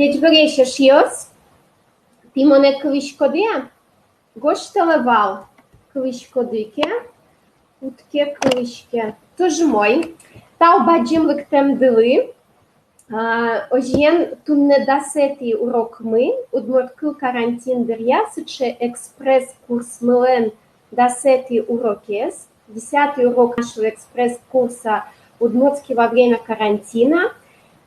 Deci greșeșios, timone kılıçkoduya, goştalaval kılıçkoduyke, utke kılıçke. Тоже мой. Тау баджим лыктем дылы. Ожен тунне дасети урок мы, удмурткыл карантин дырья, сыче экспресс-курс мылен дасети урокес. 10-й урок нашего экспресс-курса удмуртский во время карантина.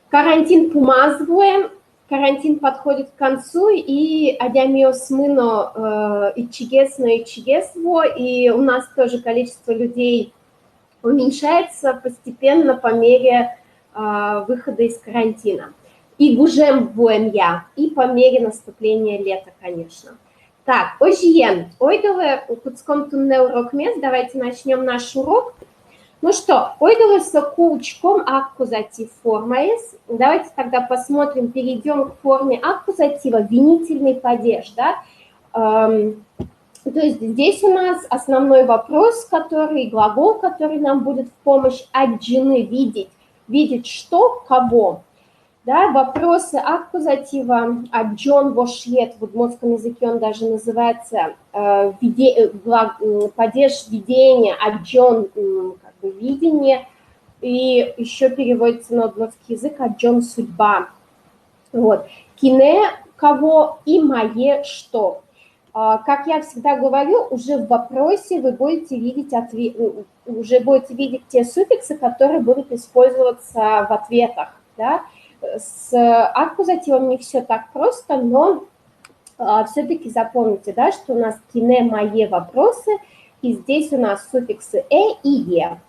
Карантин помазвуем, карантин подходит к концу, и адямиос мыно и чигесво, и у нас тоже количество людей уменьшается постепенно по мере выхода из карантина. И гужем буем я, и по мере наступления лета, конечно. Так, ожиен, ойдове куцком тунне урок мест, давайте начнем наш урок. Ну что, ойдове сокулчком аккузатив формаес. Давайте тогда посмотрим, перейдем к форме аккузатива, винительный падеж, да. То есть здесь у нас основной вопрос, глагол, который нам будет в помощь аджины видеть. Видеть что, кого. Да, вопросы аккузатива, аджон вошьет, в удмуртском языке он даже называется падеж видения, аджон как бы видение, и еще переводится на удмуртский язык аджон судьба. Вот. Кине кого и мое что. Как я всегда говорю, уже в вопросе вы будете видеть те суффиксы, которые будут использоваться в ответах. Да? С аккузативом не все так просто, но все-таки запомните, да, что у нас кине мои вопросы, и здесь у нас суффиксы и е.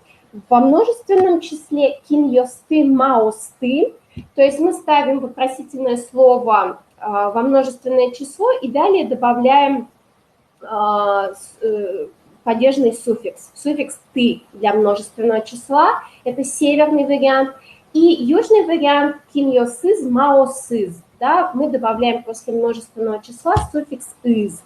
Во множественном числе киньосты, маосты, то есть мы ставим вопросительное слово во множественное число и далее добавляем падежный суффикс. Суффикс «ты» для множественного числа, это северный вариант. И южный вариант «киньосыз», «маосыз». Да, мы добавляем после множественного числа суффикс «из».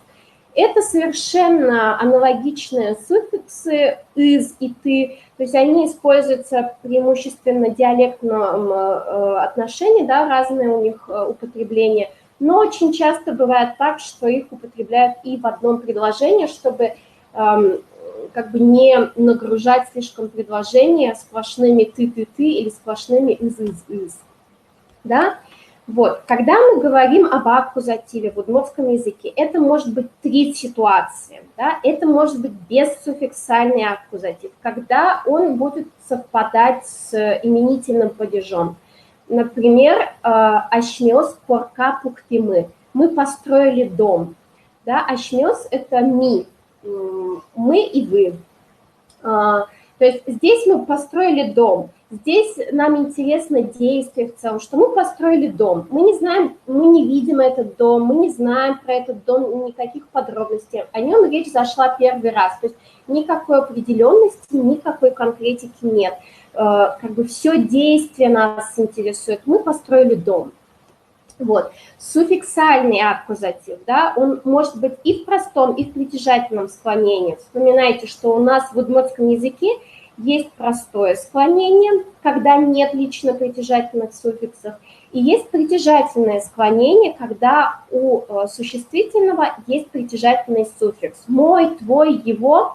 Это совершенно аналогичные суффиксы «из» и «ты», то есть они используются преимущественно в диалектном отношении, да, разные у них употребления, но очень часто бывает так, что их употребляют и в одном предложении, чтобы как бы не нагружать слишком предложения сплошными «ты-ты-ты» или сплошными «из-из-из». Да? Вот. Когда мы говорим об аккузативе в удмуртском языке, это может быть 3 ситуации. Да? Это может быть бессуффиксальный аккузатив, когда он будет совпадать с именительным падежом. Например, «ашмёс корка пуктимы» – мы построили дом. Да? «Ашмёс» – это «ми», мы и вы. То есть здесь мы построили дом. Здесь нам интересно действие в целом, что мы построили дом. Мы не знаем, мы не видим этот дом, мы не знаем про этот дом никаких подробностей. О нем речь зашла первый раз. То есть никакой определенности, никакой конкретики нет. Как бы все действие нас интересует. Мы построили дом. Вот. Суффиксальный аккузатив, да, он может быть и в простом, и в притяжательном склонении. Вспоминайте, что у нас в удмуртском языке есть простое склонение, когда нет лично притяжательных суффиксов, и есть притяжательное склонение, когда у существительного есть притяжательный суффикс. Мой, твой, его.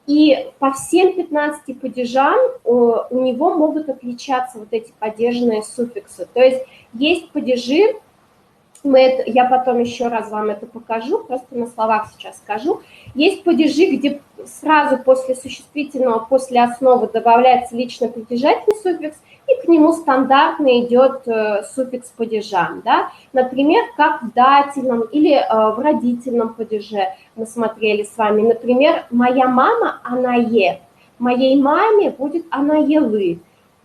И по всем 15 падежам у него могут отличаться вот эти падежные суффиксы. То есть падежи, я потом еще раз вам это покажу, просто на словах сейчас скажу. Есть падежи, где сразу после существительного, после основы добавляется лично притяжательный суффикс, и к нему стандартно идет суффикс падежа. Да? Например, как в дательном или в родительном падеже мы смотрели с вами. Например, моя мама, она е. Моей маме будет она елы.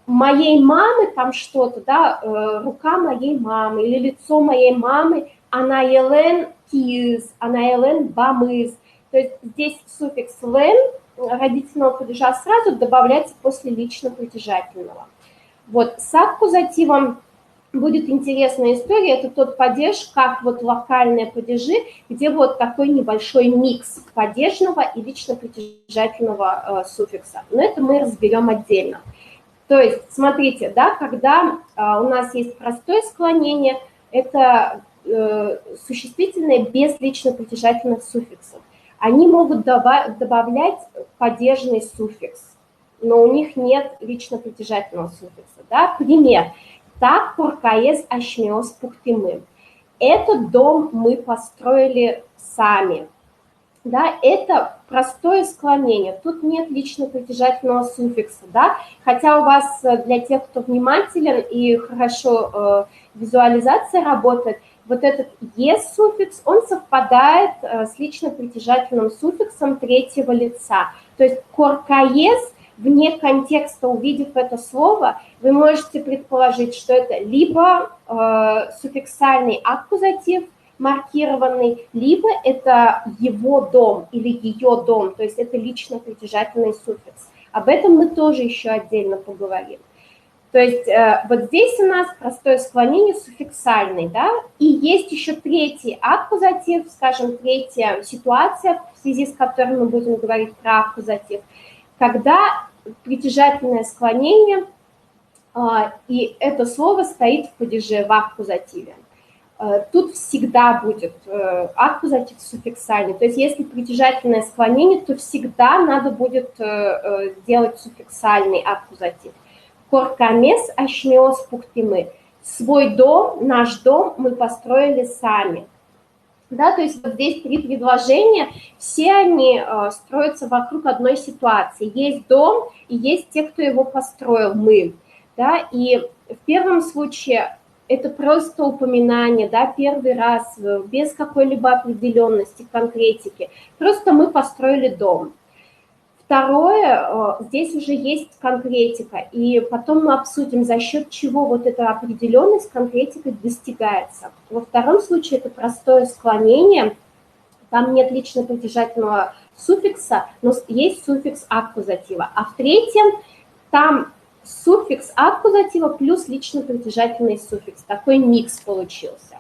Моей мамы там что-то, да, рука моей мамы или лицо моей мамы, она елен киз, она елен бамыз. То есть здесь суффикс лен родительного падежа сразу добавляется после лично притяжательного. Вот, с аккузативом будет интересная история, это тот падеж, как вот локальные падежи, где вот такой небольшой микс падежного и лично притяжательного суффикса. Но это мы разберем отдельно. То есть, смотрите, да, когда у нас есть простое склонение, это существительные без лично-притяжательных суффиксов. Они могут добавлять падежный суффикс, но у них нет лично-притяжательного суффикса. Да? Пример. Так куркаез ашмеос пухтимы. Этот дом мы построили сами. Да, это простое склонение, тут нет лично-притяжательного суффикса, да, хотя у вас, для тех, кто внимателен и хорошо визуализация работает, вот этот «ес» суффикс, он совпадает с лично-притяжательным суффиксом третьего лица, то есть «коркаез», вне контекста, увидев это слово, вы можете предположить, что это либо суффиксальный аккузатив, маркированный, либо это его дом или ее дом, то есть это лично-притяжательный суффикс. Об этом мы тоже еще отдельно поговорим. То есть вот здесь у нас простое склонение суффиксальный, да, и есть еще третий аккузатив, скажем, третья ситуация, в связи с которой мы будем говорить про аккузатив, когда притяжательное склонение, и это слово стоит в падеже, в аккузативе. Тут всегда будет аккузатив суффиксальный. То есть если притяжательное склонение, то всегда надо будет делать суффиксальный аккузатив. Коркамес ашмеос пухтимы. Свой дом, наш дом мы построили сами. Да, то есть вот здесь три предложения, все они строятся вокруг одной ситуации. Есть дом и есть те, кто его построил, мы. Да, и в первом случае это просто упоминание, да, первый раз, без какой-либо определенности, конкретики. Просто мы построили дом. Второе, здесь уже есть конкретика, и потом мы обсудим, за счет чего вот эта определенность, конкретика достигается. Во втором случае это простое склонение, там нет лично-притяжательного суффикса, но есть суффикс аккузатива. А в третьем там суффикс аккузатива плюс лично-притяжательный суффикс. Такой микс получился.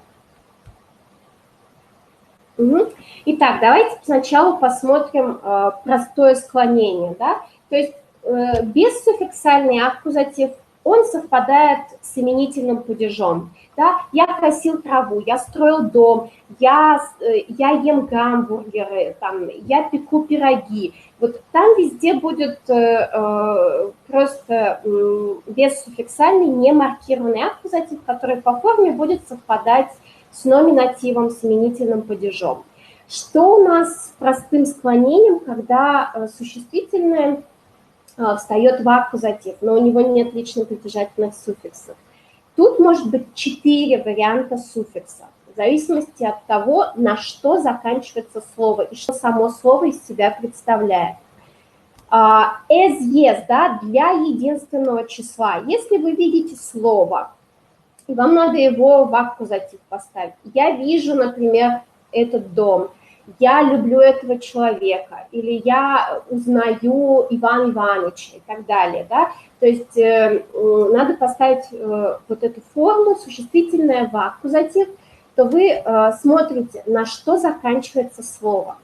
Угу. Итак, давайте сначала посмотрим простое склонение. Да? То есть бессуффиксальный аккузатив, он совпадает с именительным падежом. Да? Я косил траву, я строил дом, я ем гамбургеры, там, я пеку пироги. Вот там везде будет просто бессуффиксальный, не маркированный аккузатив, который по форме будет совпадать с номинативом, с именительным падежом. Что у нас с простым склонением, когда существительное встает в аккузатив, но у него нет лично-притяжательных суффиксов? Тут может быть 4 варианта суффикса, в зависимости от того, на что заканчивается слово и что само слово из себя представляет. As, yes, да, для единственного числа. Если вы видите слово, и вам надо его в аккузатив поставить. Я вижу, например, этот дом, я люблю этого человека, или я узнаю Ивана Ивановича и так далее. Да? То есть надо поставить вот эту форму, существительное в аккузатив, то вы смотрите, на что заканчивается слово.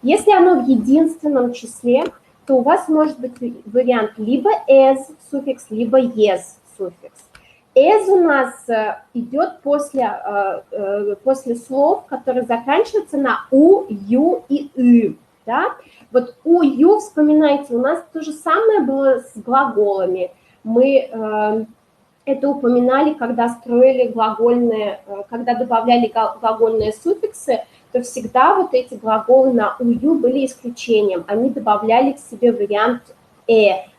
Если оно в единственном числе, то у вас может быть вариант либо as суффикс, либо yes суффикс. As у нас идет после слов, которые заканчиваются на у, ю и ы. Да? Вот у, ю, вспоминайте, у нас то же самое было с глаголами. Мы это упоминали, когда строили глагольные, когда добавляли глагольные суффиксы, то всегда вот эти глаголы на у, ю были исключением. Они добавляли к себе вариант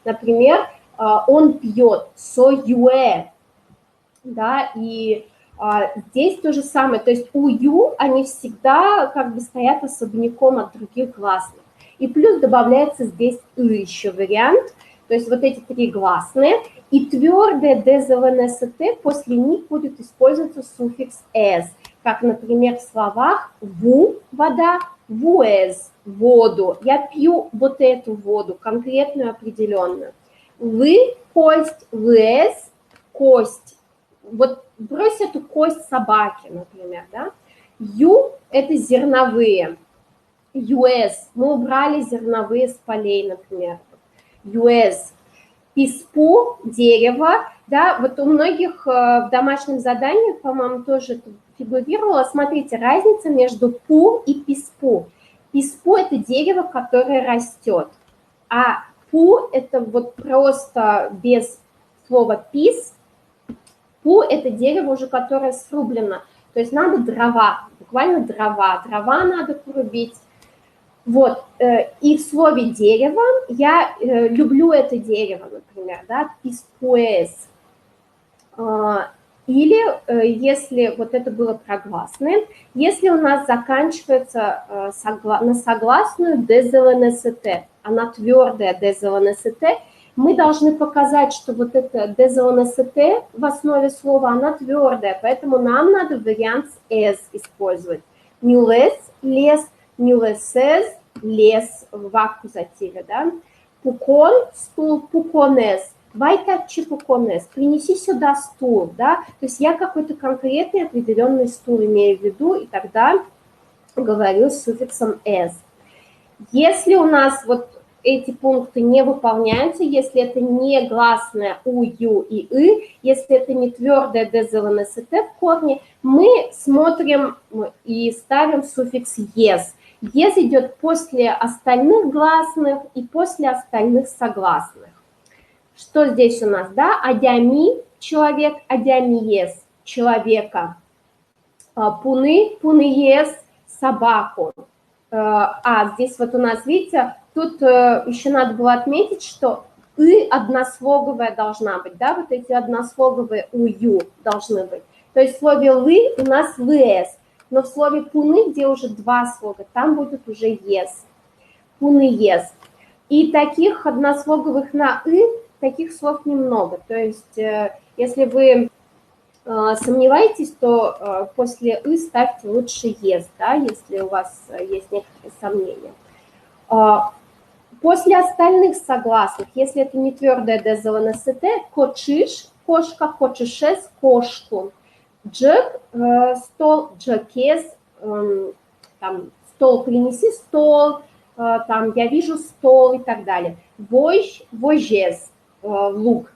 Например, он пьет, so юэ. Да, и здесь то же самое, то есть у ю они всегда как бы стоят особняком от других гласных. И плюс добавляется здесь еще вариант, то есть вот эти 3 гласные, и твердое ДЗВНСТ после них будет использоваться суффикс «с», как, например, в словах «ву» – вода, «вуэз» – воду. Я пью вот эту воду, конкретную, определенную. «Вы» – кость, «вэз» – кость. Вот брось эту кость собаки, например, да. Ю – это зерновые. Юэс – мы убрали зерновые с полей, например. Юэс. Писпу, дерево, да, вот у многих в домашнем задании, по-моему, тоже это фигурировало. Смотрите, разница между пу и писпу. Писпу – это дерево, которое растет, а пу – это вот просто без слова пис. Пу – это дерево уже, которое срублено. То есть надо дрова, буквально дрова. Дрова надо порубить. Вот, и в слове «дерево» я люблю это дерево, например, да, писпуэс. Или, если вот это было прогласное, если у нас заканчивается на согласную «дезлнст», она твердая «дезлнст», мы должны показать, что вот это «дезлнст» в основе слова, она твердая, поэтому нам надо вариант «с» использовать. «Нюлес», «лес», «нюлесез», «лес» в аккузативе, да. «Пукон», «стул», «пуконес». Вайтачи пуконес, принеси сюда стул, да, то есть я какой-то конкретный определенный стул имею в виду, и тогда говорю с суффиксом «с». Если у нас вот эти пункты не выполняются, если это не гласное «у», «ю» и «ы», если это не твердое «дезлнст» в корне, мы смотрим и ставим суффикс «ес». «Ес» идет после остальных гласных и после остальных согласных. Что здесь у нас, да? Адями – человек, адямиес – человека. Пуны – пуныес – собаку. Здесь вот у нас, видите, тут еще надо было отметить, что «ы» однослоговая должна быть, да? Вот эти однослоговые «ую» должны быть. То есть в слове «лы» у нас «лс», но в слове «пуны», где уже два слога, там будет уже «ес». Пуныес. И таких однослоговых на «ы» таких слов немного. То есть, если вы сомневаетесь, то после «ы» ставьте лучше «ес», да, если у вас есть некоторые сомнения. После остальных согласных, если это не твердое «дезлнст», кочиш – кошка, кочишес – кошку. Джек – стол, джекес – там, стол принеси, стол, там, я вижу стол и так далее. Вож, вожес. Лук.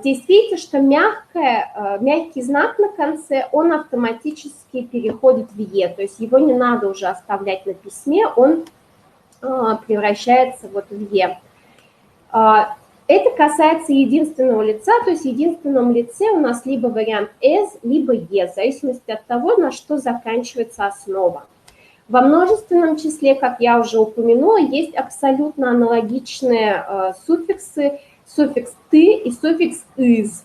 Здесь видите, что мягкий знак на конце, он автоматически переходит в «е», то есть его не надо уже оставлять на письме, он превращается вот в «е». Это касается единственного лица, то есть в единственном лице у нас либо вариант «с», либо «е», в зависимости от того, на что заканчивается основа. Во множественном числе, как я уже упомянула, есть абсолютно аналогичные суффиксы, суффикс «ты» и суффикс «из».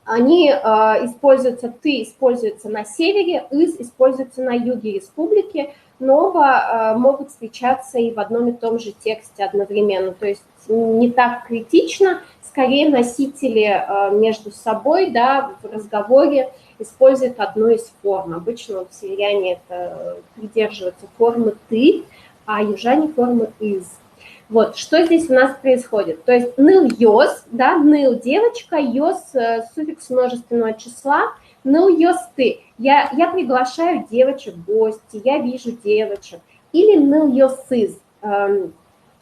Они используются, «ты» используется на севере, «из» используется на юге республики, но оба могут встречаться и в одном и том же тексте одновременно. То есть не так критично, скорее носители между собой, да, в разговоре используют одну из форм. Обычно вот северяне это придерживаются формы «ты», а южане формы «из». Вот, что здесь у нас происходит? То есть ныл йос, да, ныл девочка, йос суффикс множественного числа, ныл йос ты. Я приглашаю девочек в гости, я вижу девочек. Или ныл йос из,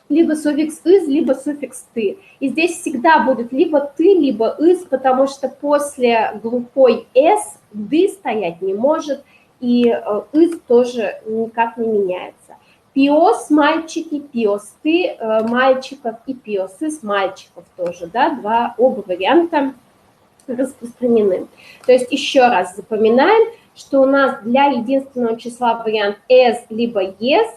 либо суффикс из, либо суффикс ты. И здесь всегда будет либо ты, либо из, потому что после глухой с ды стоять не может, и из тоже никак не меняется. Пиос – мальчики, пиосты мальчиков и пиосыс мальчиков тоже, да, оба варианта распространены. То есть еще раз запоминаем, что у нас для единственного числа вариант «с» либо «ес»,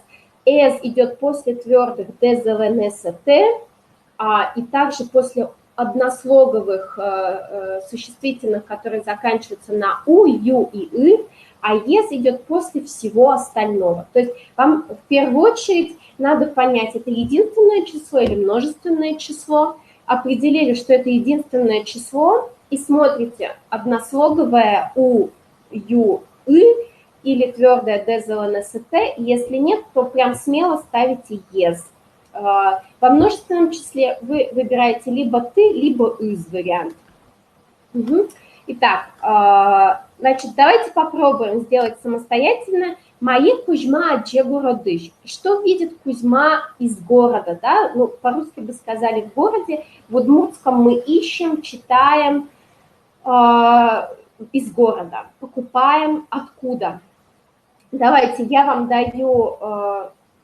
«с» идет после твердых «дезлнст», и также после однослоговых существительных, которые заканчиваются на «у», «ю» и «ы», а «ес» идет после всего остального. То есть вам в первую очередь надо понять, это единственное число или множественное число. Определили, что это единственное число, и смотрите, однослоговое «у», «ю», «ы» или твердое «дезлнст». Если нет, то прям смело ставите «ес». Во множественном числе вы выбираете либо «ты», либо «из» вариант. Итак, значит, давайте попробуем сделать самостоятельно. Мои Кузьма где городыш. Что видит Кузьма из города, да? Ну, по-русски бы сказали в городе. В удмуртском мы ищем, читаем из города, покупаем откуда. Давайте, я вам даю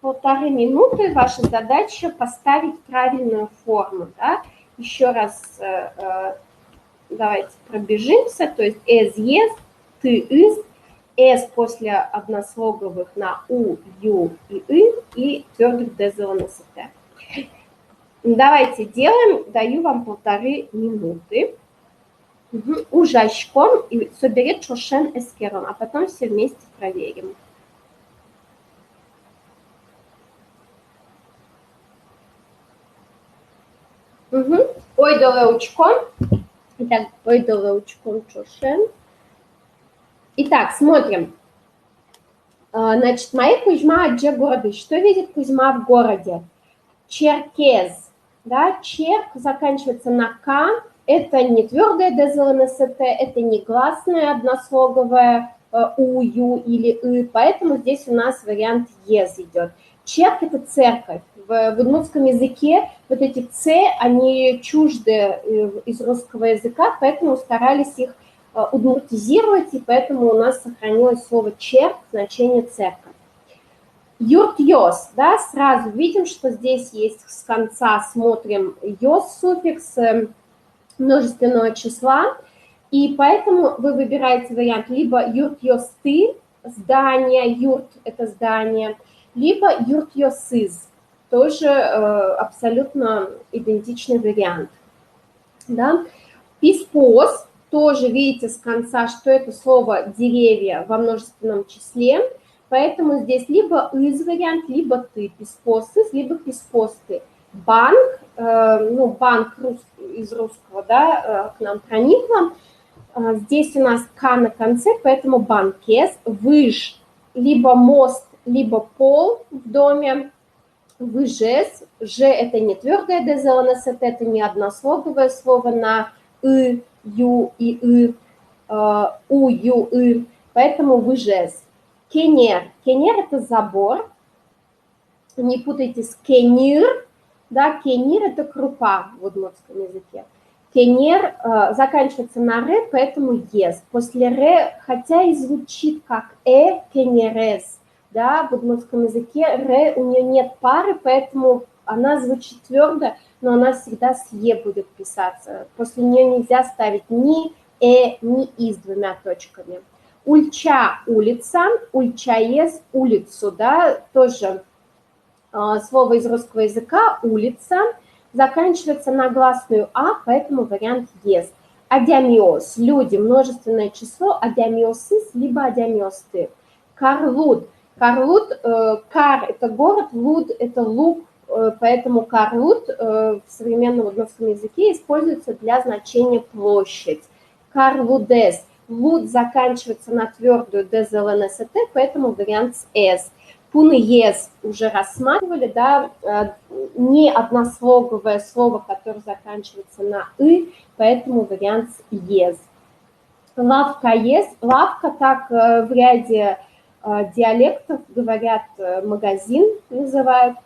1,5 минуты. Ваша задача поставить правильную форму, да? Еще раз давайте пробежимся. То есть as, yes, ты, is, s после однослоговых на у, ю и и, и твердых дезеланных. Давайте делаем, даю вам 1,5 минуты. Ужашком и соберет шошен эскерон, а потом все вместе проверим. Ой, долеучком. Итак, ой, долеучком шошен. Итак, смотрим. Значит, мои Кузьма, где города? Что видит Кузьма в городе? Черкез. Да, черк заканчивается на к. Это не твердое ДЗЛНСТ, это не гласное однослоговое у, ю или и, поэтому здесь у нас вариант ез идет. Черк – это церковь. В удмуртском языке вот эти ц, они чужды из русского языка, поэтому старались их удмуртизировать, и поэтому у нас сохранилось слово черк, значение церковь. Юрт йос, да, сразу видим, что здесь есть с конца, смотрим йос суффикс множественного числа, и поэтому вы выбираете вариант либо юрт йос ты, здание, юрт это здание, либо юрт йос из, тоже абсолютно идентичный вариант. Да. Писпос, тоже видите с конца, что это слово деревья во множественном числе, поэтому здесь либо из вариант, либо ты, писпосыс, либо писпосты. Банк, ну, банк из русского, да, к нам проникло. Здесь у нас к на конце, поэтому банкес, выж, либо мост, либо пол в доме. Выжес, ж это не твердое ДЗЛНС, это не однослоговое слово на и, ю и и, у, ю, и, поэтому выжес. Кенер. Кенер – это забор. Не путайте с кенир. Да, кенир – это крупа в удмуртском языке. Кенер заканчивается на ре, поэтому ес. После ре, хотя и звучит как кенерес, да, в удмуртском языке ре, у нее нет пары, поэтому она звучит твердо, но она всегда с е будет писаться. После нее нельзя ставить ни ни и с двумя точками. Ульча – улица, ульчаес – улицу, да, тоже слово из русского языка улица, заканчивается на гласную а, поэтому вариант ес. Адямиос – люди, множественное число, адямиосыс, либо адямиосты. Карлуд. Карлуд, кар – это город, луд – это луг, поэтому карлуд в современном удмуртском езыке используется для значения площадь. Карлудес. Луд заканчивается на твердую ДЗЛНСТ, поэтому вариант с «с». Пунеес уже рассматривали, да, не однослоговое слово, которое заканчивается на «и», поэтому вариант с «ез». Лавка-ес. Лавка, так в ряде диалектов говорят, магазин называют,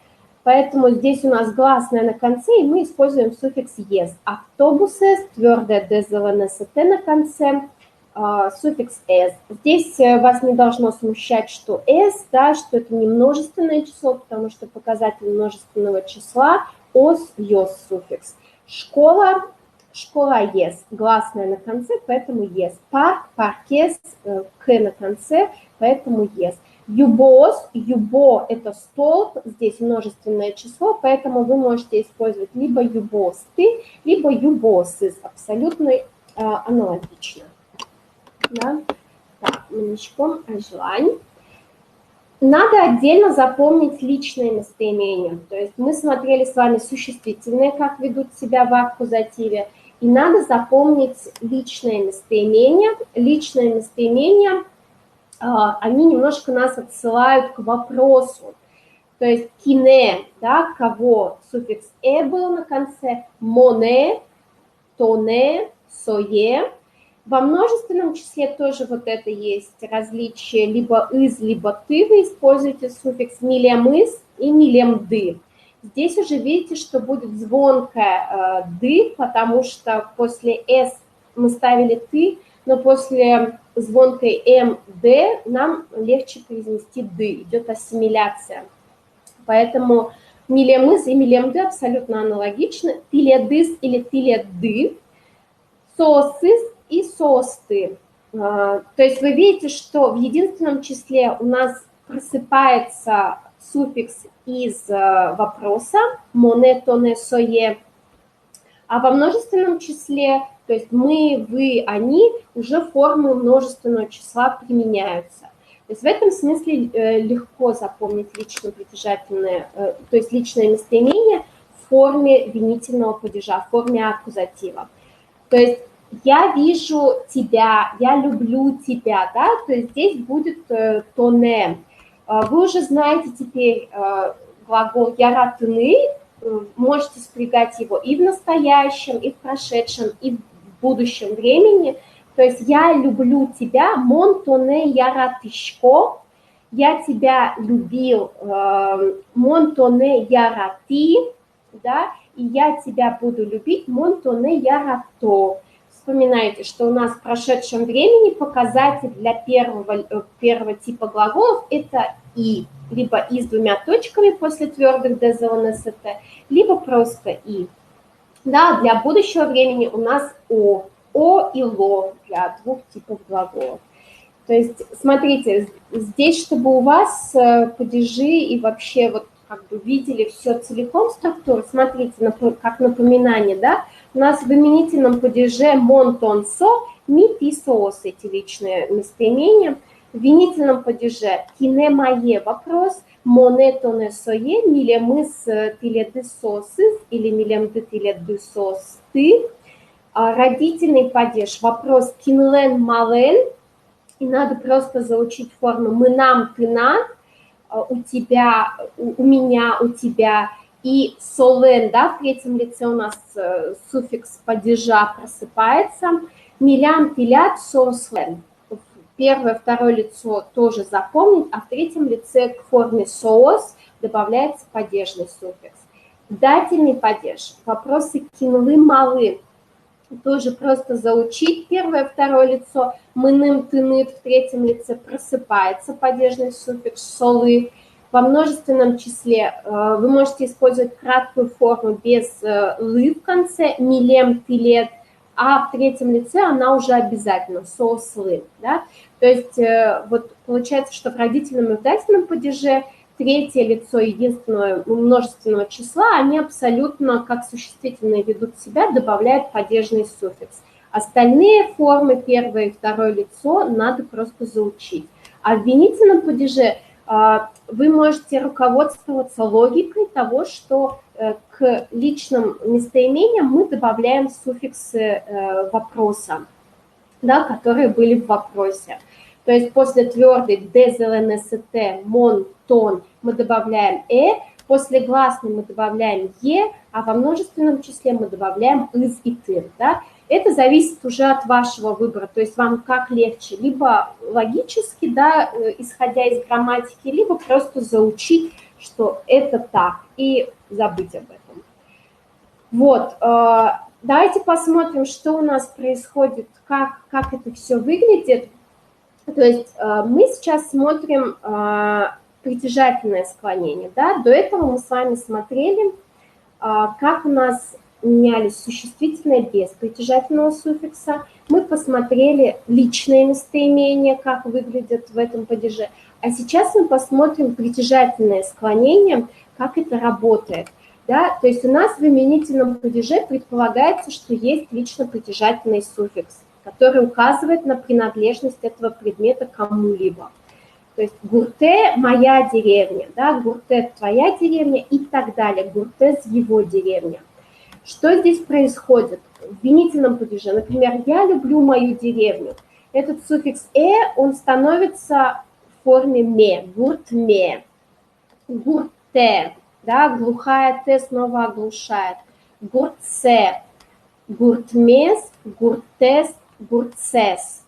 поэтому здесь у нас гласное на конце, и мы используем суффикс «ес». Автобусы, твердое ДЗЛНСТ на конце, суффикс «с». Здесь вас не должно смущать, что «с», да, что это не множественное число, потому что показатель множественного числа «ос», «ёс» суффикс. Школа, школа «ес», гласное на конце, поэтому «ес». Парк, паркес, «к» на конце, поэтому «ес». Юбос, юбо – это столб, здесь множественное число, поэтому вы можете использовать либо юбосты, либо юбосыз, абсолютно аналогично. Да? Так, манечком ажлань. Надо отдельно запомнить личное местоимение. То есть мы смотрели с вами существительные, как ведут себя в аккузативе, и надо запомнить личное местоимение. Личное местоимение, они немножко нас отсылают к вопросу. То есть кине, да, кого, суффикс «э» был на конце, моне, тоне, сое. Во множественном числе тоже вот это есть различие либо из, либо ты. Вы используете суффикс милемыс и милемды. Здесь уже видите, что будет звонкое ды, потому что после с мы ставили ты, но после звонкой мд нам легче произнести ды, идет ассимиляция. Поэтому милемыс и милемды абсолютно аналогичны. Тиледыс или тиледы, соосыс и соосты. То есть вы видите, что в единственном числе у нас просыпается суффикс из вопроса моне, тоне, сое, а во множественном числе, то есть мы, вы, они, уже формы множественного числа применяются. То есть в этом смысле легко запомнить лично притяжательное, то есть личное местоимение в форме винительного падежа, в форме аккузатива. То есть я вижу тебя, я люблю тебя, да, то есть здесь будет тоне. Вы уже знаете теперь глагол яратыны, можете спрягать его и в настоящем, и в прошедшем, и в будущем времени. То есть я люблю тебя, мон тоне яратышко, я тебя любил, мон тоне ярати, да, и я тебя буду любить, мон тоне ярато. Вспоминайте, что у нас в прошедшем времени показатель для первого типа глаголов – это «и», либо «и» с двумя точками после твердых ДЗОНСТ, либо просто «и». Да, для будущего времени у нас «о» и «ло» для двух типов глаголов. То есть, смотрите, здесь, чтобы у вас падежи и вообще вот как бы видели все целиком структуру, смотрите, как напоминание, да, у нас в именительном падеже мон, тон, со, ми, ти, соос, эти личные местоимения. В винительном падеже кине, мое, вопрос, моне, тоне, сое, милемыс, тиледы, сосыс, или милемды, тиледы, сос, ты. Родительный падеж, вопрос, кинлен, мален, и надо просто заучить форму мы, нам, ты, на, у тебя, у меня, у тебя, и солен, да, в третьем лице у нас суффикс падежа просыпается, милям, пилят, сослен. Первое, второе лицо тоже запомнить, а в третьем лице к форме соос добавляется падежный суффикс. Дательный падеж, вопросы кинлы, малы, тоже просто заучить первое, второе лицо, мыным, тынет, в третьем лице просыпается падежный суффикс солы. Во множественном числе вы можете использовать краткую форму без лы в конце, милем, тилет, а в третьем лице она уже обязательно, сослы. Да? То есть вот получается, что в родительном и в дательном падеже третье лицо единственного множественного числа, они абсолютно, как существительные ведут себя, добавляют падежный суффикс. Остальные формы, первое и второе лицо, надо просто заучить. А в винительном падеже вы можете руководствоваться логикой того, что к личным местоимениям мы добавляем суффиксы вопроса, да, которые были в вопросе. То есть после твердой ДЗЛНСТ, МОН, ТОН мы добавляем после гласной мы добавляем а во множественном числе мы добавляем ИЗ и ТЫР. Да? Это зависит уже от вашего выбора, то есть вам как легче, либо логически, да, исходя из грамматики, либо просто заучить, что это так, и забыть об этом. Вот, давайте посмотрим, что у нас происходит, как это все выглядит. То есть мы сейчас смотрим притяжательное склонение. Да? До этого мы с вами смотрели, как у нас менялись существительные без притяжательного суффикса. Мы посмотрели личные местоимения, как выглядят в этом падеже. А сейчас мы посмотрим притяжательное склонение, как это работает. Да? То есть у нас в именительном падеже предполагается, что есть лично-притяжательный суффикс, который указывает на принадлежность этого предмета кому-либо. То есть гурте – моя деревня, да, гурте – твоя деревня и так далее, гурте – его деревня. Что здесь происходит? В винительном падеже, например, я люблю мою деревню. Этот суффикс он становится в форме ме, гурт-ме, гурте, да, глухая т снова оглушает, гуртсе, гуртмес, гуртес, гурцес.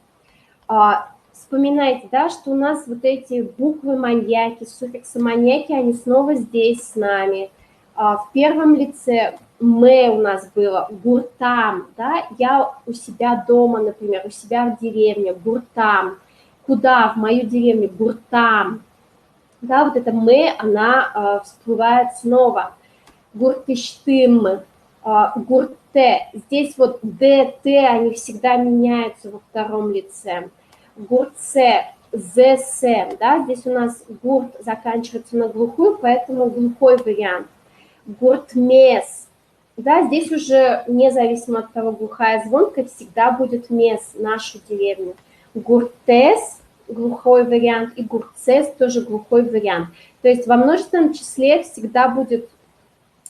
Вспоминайте, да, что у нас вот эти буквы маньяки, суффиксы маньяки, они снова здесь с нами. В первом лице «мы» у нас было, гуртам, да, я у себя дома, например, у себя в деревне, гуртам. Куда? В мою деревню, гуртам. Да, вот это «мы», она всплывает снова. Гуртыштым, гурте. Здесь вот «д», «т», они всегда меняются во втором лице. Гурце, зэсэ, да, здесь у нас гурт заканчивается на глухую, поэтому глухой вариант. Гуртмес, да, здесь уже независимо от того, глухая, звонкая, всегда будет мес, нашу деревню. Гуртес, глухой вариант, и гурцес тоже глухой вариант. То есть во множественном числе всегда будет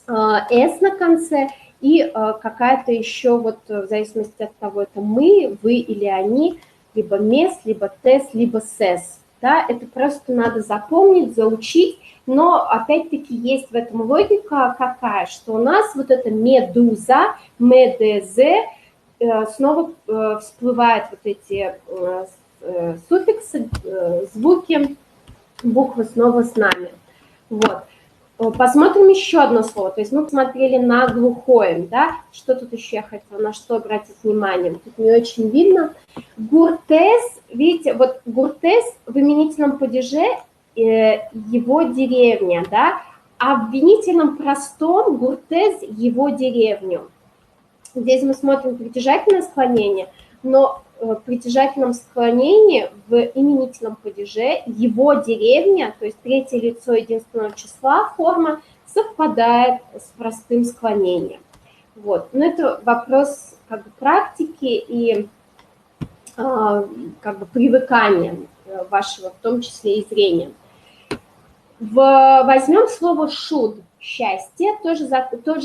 «с» на конце и какая-то еще, вот в зависимости от того, это мы, вы или они, либо мес, либо тес, либо сес. Да, это просто надо запомнить, заучить, но опять-таки есть в этом логика какая, что у нас вот это медуза, медезе, снова всплывают вот эти суффиксы, звуки, буквы снова с нами. Вот. Посмотрим еще одно слово. То есть мы посмотрели на глухое, да? Что тут еще я хотела, на что обратить внимание? Тут не очень видно. Гуртес, видите, вот гуртес в именительном падеже его деревня, да? А в винительном простом гуртес его деревню. Здесь мы смотрим притяжательное склонение, но в притяжательном склонении в именительном падеже его деревня, то есть третье лицо единственного числа, форма совпадает с простым склонением. Вот. Но это вопрос как бы практики и как бы привыкания вашего, в том числе и зрения. Возьмем слово «шуд», счастье, тоже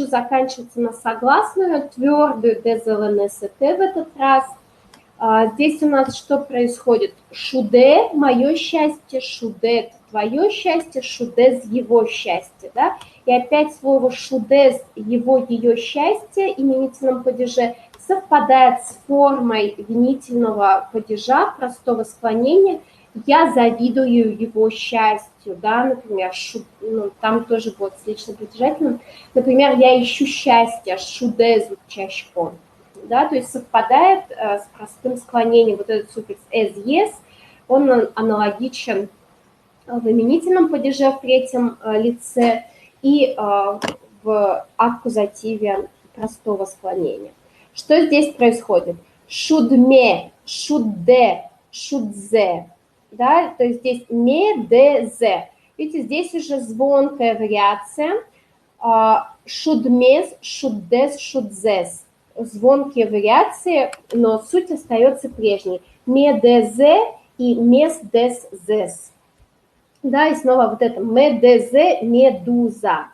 заканчивается на согласную, твердую ДЗЛНСТ в этот раз. Здесь у нас что происходит? Шуде – мое счастье, шудет – твое счастье, шудез – его счастье. Да? И опять слово шудез – его, ее счастье в именительном падеже совпадает с формой винительного падежа, простого склонения. Я завидую его счастью, да, например, там тоже будет с личным притяжательным. Например, я ищу счастье, шуде звучащего. Да, то есть совпадает с простым склонением. Вот этот суффикс «as», «yes», он аналогичен в именительном падеже в третьем лице и в аккузативе простого склонения. Что здесь происходит? Шудме, шудде, шудзе. Да, то есть здесь не, де, зе. Видите, здесь уже звонкая вариация. Шудмес, шуддес, шудзес. Звонкие вариации, но суть остается прежней. Медезе и месдеззес. Да, и снова вот это медезе, медуза.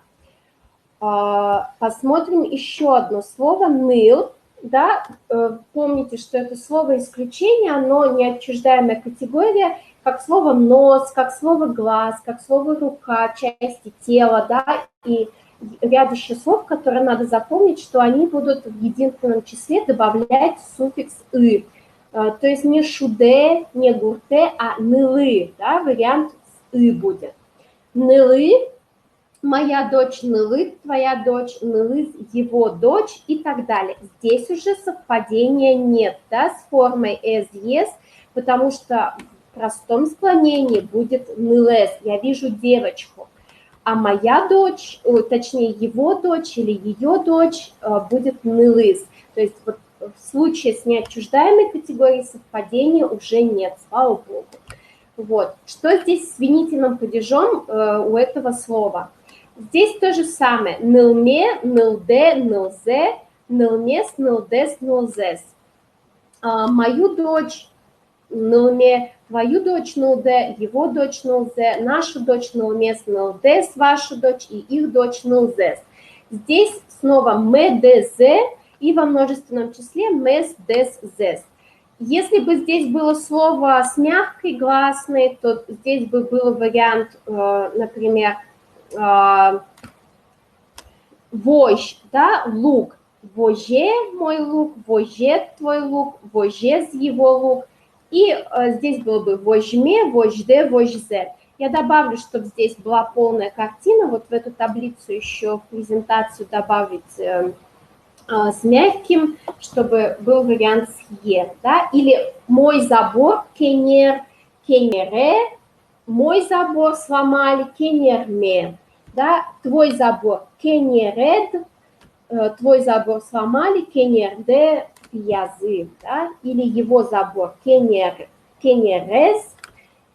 Посмотрим еще одно слово, ныл. Да, помните, что это слово исключение, оно неотчуждаемая категория, как слово нос, как слово глаз, как слово рука, части тела, да, и ряд еще слов, которые надо запомнить, что они будут в единственном числе добавлять суффикс «ы». То есть не шуде, не гурте, а нылы, да, вариант с «ы» будет. Нылы, моя дочь нылы, твоя дочь нылы, его дочь и так далее. Здесь уже совпадения нет, да, с формой «as», «yes», потому что в простом склонении будет нылес, я вижу девочку. А моя дочь, точнее его дочь или ее дочь будет нылыс. То есть вот в случае с неотчуждаемой категорией совпадения уже нет, слава богу. Вот. Что здесь с винительным падежом у этого слова? Здесь то же самое. Нылме, нылде, нылзе, нылмес, нылдес, нылзес. Мою дочь нылме, твою дочь нылде, его дочь нылзе, нашу дочь нылмес, нылдес, вашу дочь и их дочь нылзес. Здесь снова медезе и во множественном числе месдеззес. Если бы здесь было слово с мягкой гласной, то здесь бы был вариант, например, вождь, да, лук. воже мой лук, воже твой лук, воже его лук. И здесь было бы возьме, вожде, вожзе. Я добавлю, чтобы здесь была полная картина, вот в эту таблицу еще в презентацию добавить с мягким, чтобы был вариант с «е», да, или «мой забор», «кенер», «кенере», «мой забор сломали», «кенерме», да, «твой забор», «кенеред», «твой забор сломали», «кенерде», «пьязы», да, или «его забор», «кенерез»,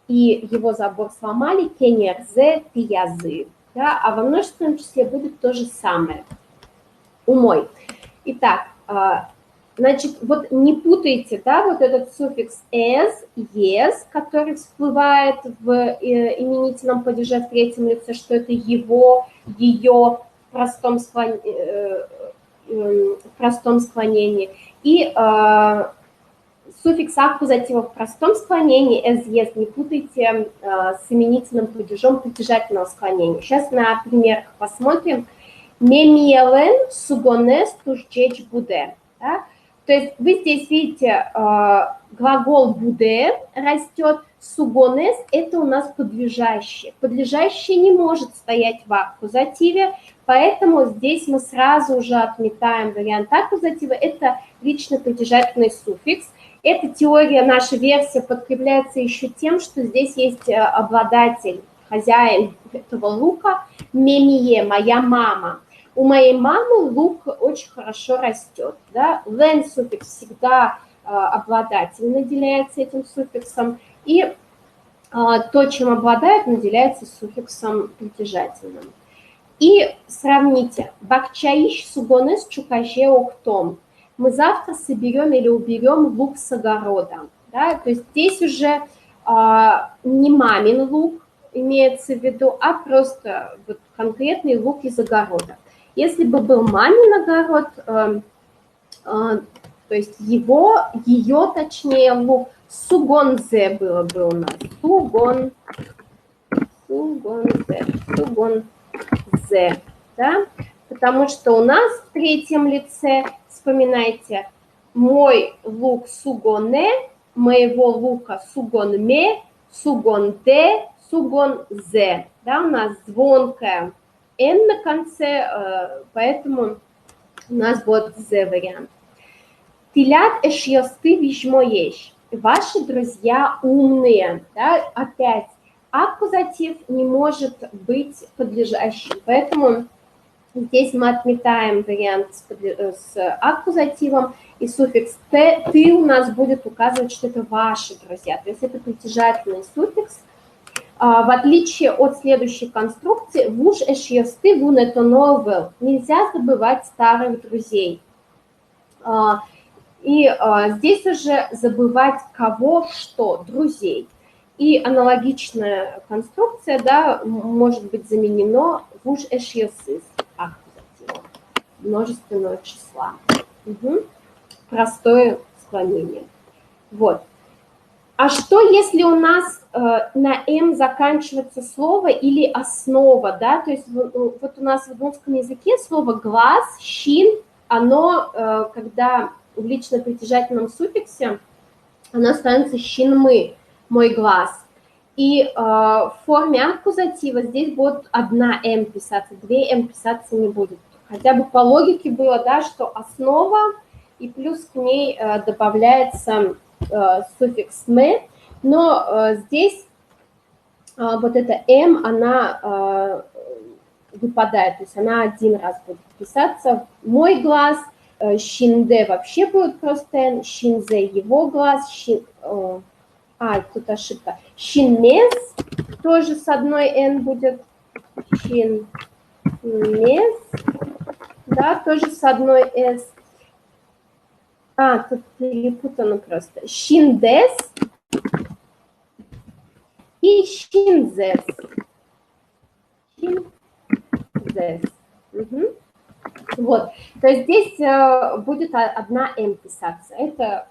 и «его забор сломали», «кенерзе», «пьязы», да, а во множественном числе будет то же самое. Умой. Итак, значит, вот не путайте, да, вот этот суффикс «es», «yes», который всплывает в именительном падеже в третьем лице, что это его, ее в простом склонении, и суффикс аккузатива в простом склонении «es», «yes» не путайте с именительным падежом притяжательного склонения. Сейчас на примерах посмотрим. Мемиелен сугонес тужчеч буде. Да? То есть вы здесь видите глагол буде растет, сугонес это у нас подлежащее. Подлежащее не может стоять в аккузативе, поэтому здесь мы сразу уже отметаем вариант аккузатива. Это лично притяжательный суффикс. Эта теория, наша версия подкрепляется еще тем, что здесь есть обладатель, хозяин этого лука, мемие, моя мама. У моей мамы лук очень хорошо растет. Да? Len суффикс всегда обладатель наделяется этим суффиксом, и то, чем обладает, наделяется суффиксом притяжательным. И сравните. Бакчаиш сугонес чукаже октом. Мы завтра соберем или уберем лук с огорода. Да? То есть здесь уже не мамин лук имеется в виду, а просто вот конкретный лук из огорода. Если бы был мамин огород, то есть его, ее, точнее, лук, сугонзе было бы у нас. Сугонзе, да? Потому что у нас в третьем лице, вспоминайте, мой лук сугоне, моего лука сугонме, сугонде, сугонзе. Да, у нас звонкая «н» на конце, поэтому у нас будет «з» вариант. Тилят эшьёсты вижмоеш. Ваши друзья умные. Да? Опять, аккузатив не может быть подлежащим, поэтому здесь мы отметаем вариант с аккузативом, и суффикс «ты» у нас будет указывать, что это ваши друзья, то есть это притяжательный суффикс. В отличие от следующей конструкции, «вуж эшьёсты вунето новел» нельзя забывать старых друзей. И здесь уже забывать кого, что, друзей. И аналогичная конструкция, да, может быть заменено «вуж эшьёсыс» аккузативом множественного числа. Угу. Простое склонение. Вот. А что, если у нас на «м» заканчивается слово или основа, да, то есть вот у нас в удмуртском языке слово «глаз», «щин», оно, когда в лично-притяжательном суффиксе, оно становится «щинмы», «мой глаз». И в форме аккузатива здесь будет одна «м» писаться, две «м» писаться не будет. Хотя бы по логике было, да, что основа, и плюс к ней добавляется суффикс «ме», но здесь вот эта «м», она выпадает, то есть она один раз будет писаться. «Мой глаз», «щинде» вообще будет просто «н», «щинзе» его глаз, тут ошибка, «щинмес» тоже с одной «н» будет, «щинмес», да, тоже с одной «с». Тут перепутано просто. «Щиндес» и «щинзес». «Щинзес». Угу. Вот. То есть здесь будет одна «м» писаться. Это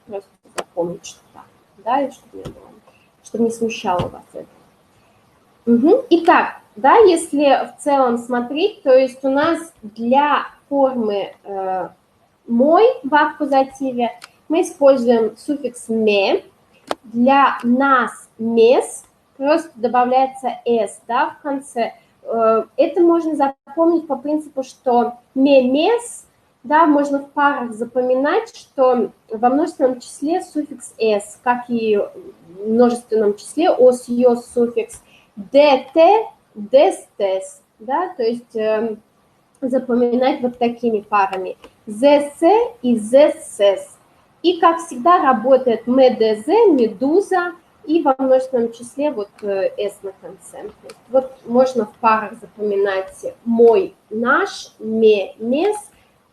просто запомнить, что так. Да, и чтобы не смущало вас это. Угу. Итак, да, если в целом смотреть, то есть у нас для формы «мой» в аккузативе мы используем суффикс «ме». Для «нас», «мес» просто добавляется «с», да, в конце. Это можно запомнить по принципу, что «ме», «мес», да, можно в парах запоминать, что во множественном числе суффикс «с», как и в множественном числе «ос», «ёс» суффикс «дт», «дес», «тес», да, то есть запоминать вот такими парами «зс» и «зсс». И, как всегда, работает «медз», «медуза», и во множественном числе вот «с» на конце. Вот можно в парах запоминать «мой», «наш», «ме», «мес»,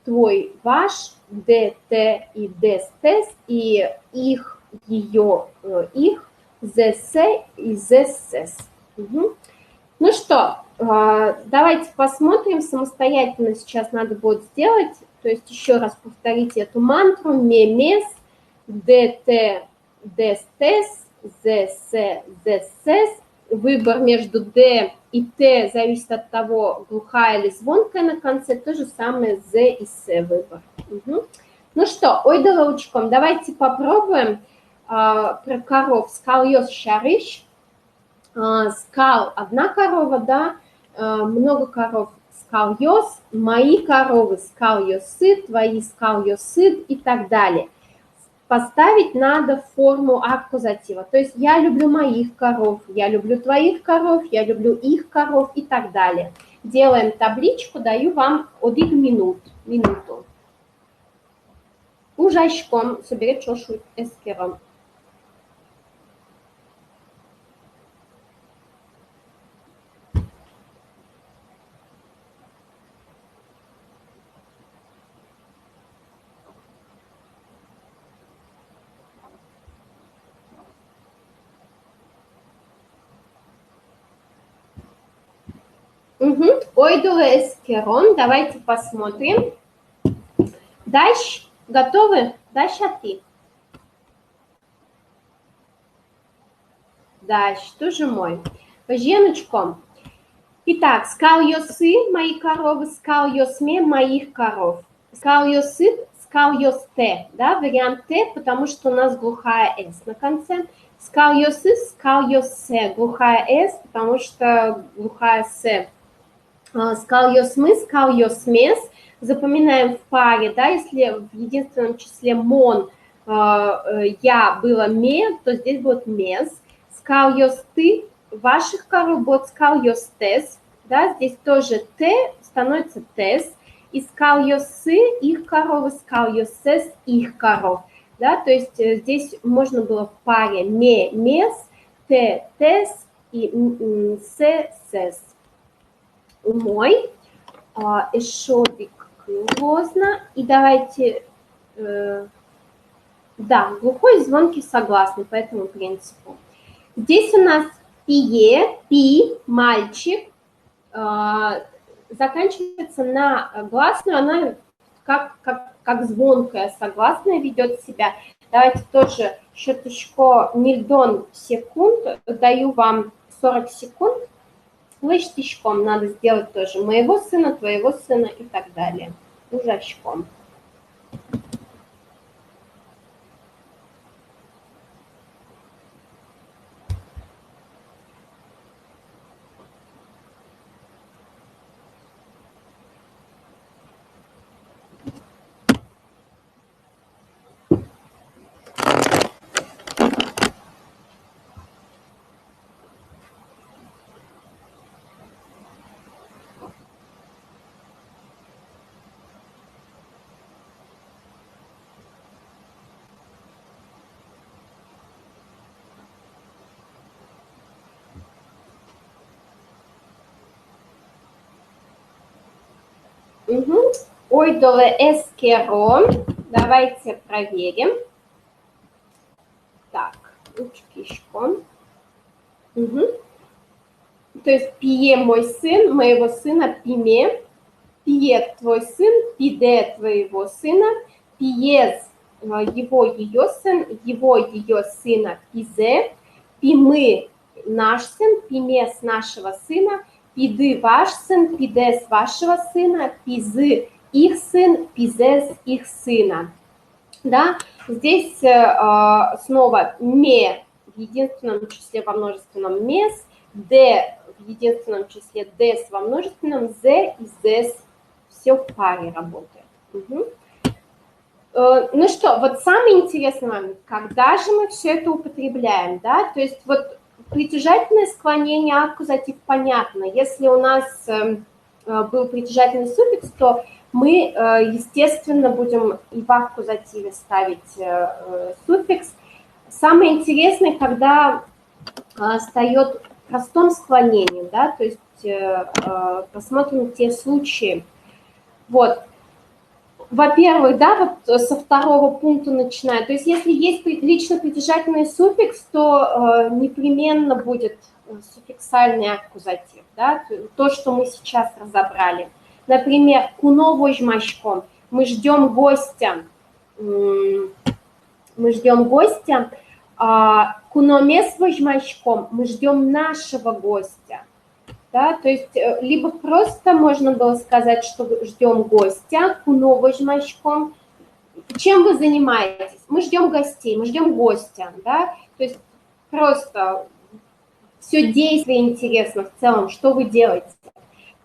«твой», «ваш», «дт» и «дес», «тес», и «их», «ее», «их», «зс» и «зсс». Угу. Ну что, давайте посмотрим самостоятельно, сейчас надо будет сделать, то есть еще раз повторите эту мантру: «ме», «мес», «дт», «дес», «тес», «зс», «зсс». Выбор между «д» и «т» зависит от того, глухая или звонкая на конце, то же самое «з» и «с» выбор. Угу. Ну что, ойдалаучком, давайте попробуем про коров. Скал, ёс, шарыш. Скал одна корова, да, много коров скал ёс, мои коровы скал ёсы, твои скал ёсы и так далее. Поставить надо форму аккузатива, то есть я люблю моих коров, я люблю твоих коров, я люблю их коров и так далее. Делаем табличку, даю вам 1 минуту. Ужашком соберет чошу эскером. Угу. Ойдуле эскерон. Давайте посмотрим. Дальше. Готовы? Дальше ты. Дальше. Тоже мой. Женочком. Итак, скал ёсы, мои коровы, скал ёсме, моих коров. Скал ёсы, скал ёсте. Да, вариант Т, потому что у нас глухая С на конце. Скал ёсы, скал ёсе. Глухая С, потому что глухая С. Скал ёсмы, скал ёсмес. Запоминаем в паре, да, если в единственном числе мон я было ме, то здесь будет мес. Скал ёсты, ваших коров будет скал ёстес, да, здесь тоже т становится тес. И скал ёсы, их коровы, скал ёсес, их коров, да, то есть здесь можно было в паре ме, мес, т, тес и с, сес. Мой. Эшодик грозно. И давайте, да, глухой и звонкий согласны по этому принципу. Здесь у нас пие, пи, мальчик, заканчивается на гласную, она как звонкая согласная ведет себя. Давайте тоже щеточко мильдон секунд, даю вам 40 секунд. Лыштичком надо сделать тоже моего сына, твоего сына и так далее. Ужачком. Угу. Ойдоле эскеро. Давайте проверим. Так, ручкишком. Угу. То есть пие мой сын, моего сына пиме. Пие твой сын, пиде твоего сына. Пиез его, ее сын, его, ее сына, пизе. Пимы наш сын, пимес нашего сына. Пиды ваш сын, пидес вашего сына, пизы их сын, пизес их сына. Да? Здесь снова ме в единственном числе во множественном мес, д в единственном числе дес во множественном, зе и зес. Все в паре работает. Угу. Ну что, вот самый интересный момент, когда же мы все это употребляем, да, то есть вот притяжательное склонение аккузатив понятно, если у нас был притяжательный суффикс, то мы, естественно, будем и в аккузативе ставить суффикс. Самое интересное, когда встает в простом склонении, да, то есть посмотрим те случаи. Вот. Во-первых, да, вот со второго пункта начиная. То есть если есть лично притяжательный суффикс, то непременно будет суффиксальный аккузатив, да, то, что мы сейчас разобрали. Например, куно возьмашком. Мы ждем гостя. Куно мес возьмашком. Мы ждем нашего гостя. Да, то есть либо просто можно было сказать, что ждем гостя, куно возьмашком. Чем вы занимаетесь? Мы ждем гостей, мы ждем гостя, да, то есть просто все действие интересно в целом, что вы делаете.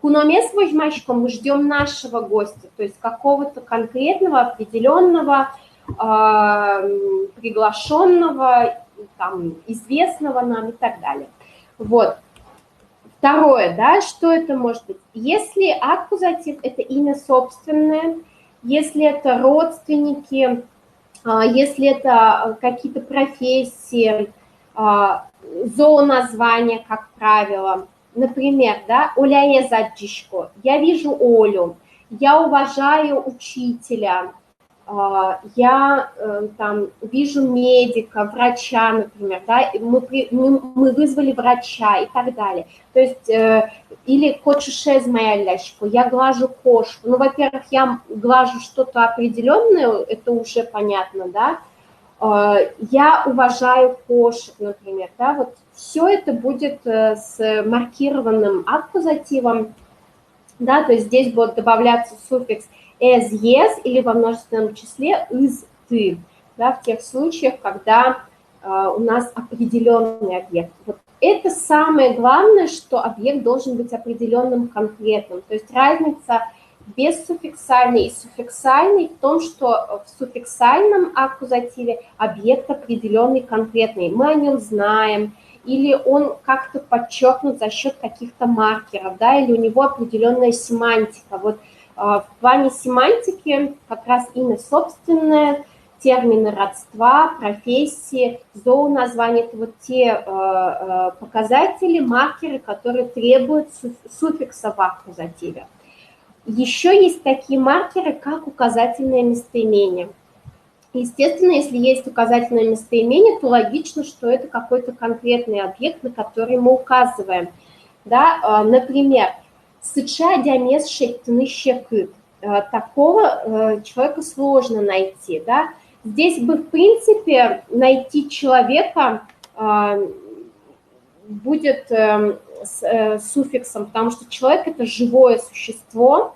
Куно мес возьмашком, мы ждем нашего гостя, то есть какого-то конкретного, определенного, приглашенного, там, известного нам и так далее. Вот. Второе, да, что это может быть? Если аккузатив – это имя собственное, если это родственники, если это какие-то профессии, зооназвания, как правило. Например, да, Оля Езаджишко, я вижу Олю, я уважаю учителя, я там вижу медика, врача, например, да, мы вызвали врача и так далее. То есть, или кочушез моя лящко, я глажу кошку. Ну, во-первых, я глажу что-то определенное, это уже понятно, да. Я уважаю кошек, например, да, вот все это будет с маркированным аккузативом, да, то есть здесь будет добавляться суффикс as, yes, или во множественном числе is, ты, да, в тех случаях, когда у нас определенный объект. Вот это самое главное, что объект должен быть определенным, конкретным. То есть разница бессуффиксальный и суффиксальный в том, что в суффиксальном аккузативе объект определенный, конкретный. Мы о нем знаем, или он как-то подчеркнут за счет каких-то маркеров, да, или у него определенная семантика. Вот в плане семантики как раз имя собственное, термины родства, профессии, зооназвания – это вот те показатели, маркеры, которые требуют суффикса в аккузативе. Еще есть такие маркеры, как указательное местоимение. Естественно, если есть указательное местоимение, то логично, что это какой-то конкретный объект, на который мы указываем. Да? Например, «сыча диамес шектны щекыт». Такого человека сложно найти. Да? Здесь бы, в принципе, найти человека будет с суффиксом, потому что человек – это живое существо.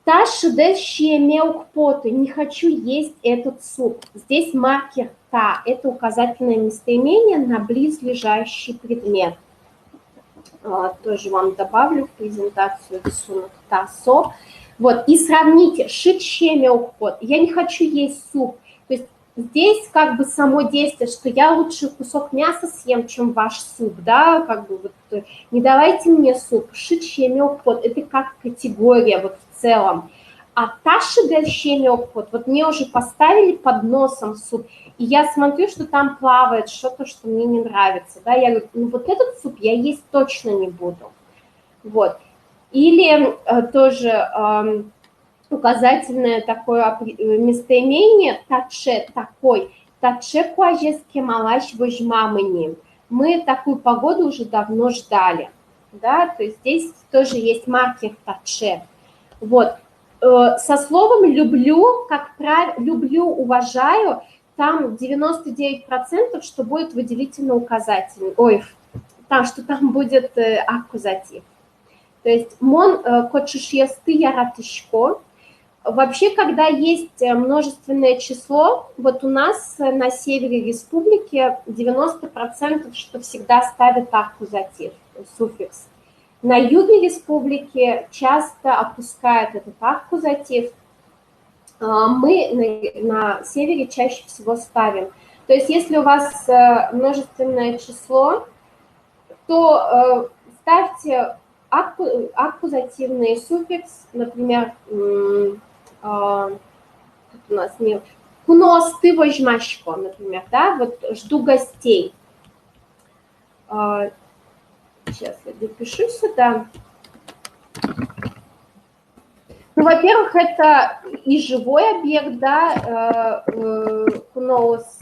Та шедещие меукпоты, не хочу есть этот суп. Здесь маркер та, это указательное местоимение на близлежащий предмет. Тоже вам добавлю в презентацию рисунок тасо. Вот, и сравните, шитще меукпот, я не хочу есть суп. То есть здесь как бы само действие, что я лучше кусок мяса съем, чем ваш суп, да, как бы вот, не давайте мне суп, шитще меукпот, это как категория вот в целом. А таши дальше меукпот, вот мне уже поставили под носом суп, и я смотрю, что там плавает что-то, что мне не нравится, да, я говорю, ну вот этот суп я есть точно не буду, вот. Или тоже указательное такое местоимение таче, такой, таче куажески малаш вожмамыни. Мы такую погоду уже давно ждали, да, то есть здесь тоже есть маркер таче. Вот, со словом люблю, как правило, люблю, уважаю, там 99%, что будет выделительно-указательный, ой, там, что там будет аккузатив. То есть мон кочушьесты яратышко, Вообще, когда есть множественное число, вот у нас на севере республики 90%, что всегда ставят аккузатив, суффикс. На юге республики часто опускают этот аккузатив. Мы на севере чаще всего ставим. То есть если у вас множественное число, то ставьте аккузативный суффикс, например, тут у нас не кунос ты возьмашко, например, да, вот жду гостей. Сейчас я допишу сюда. Ну, во-первых, это и живой объект, да, кунос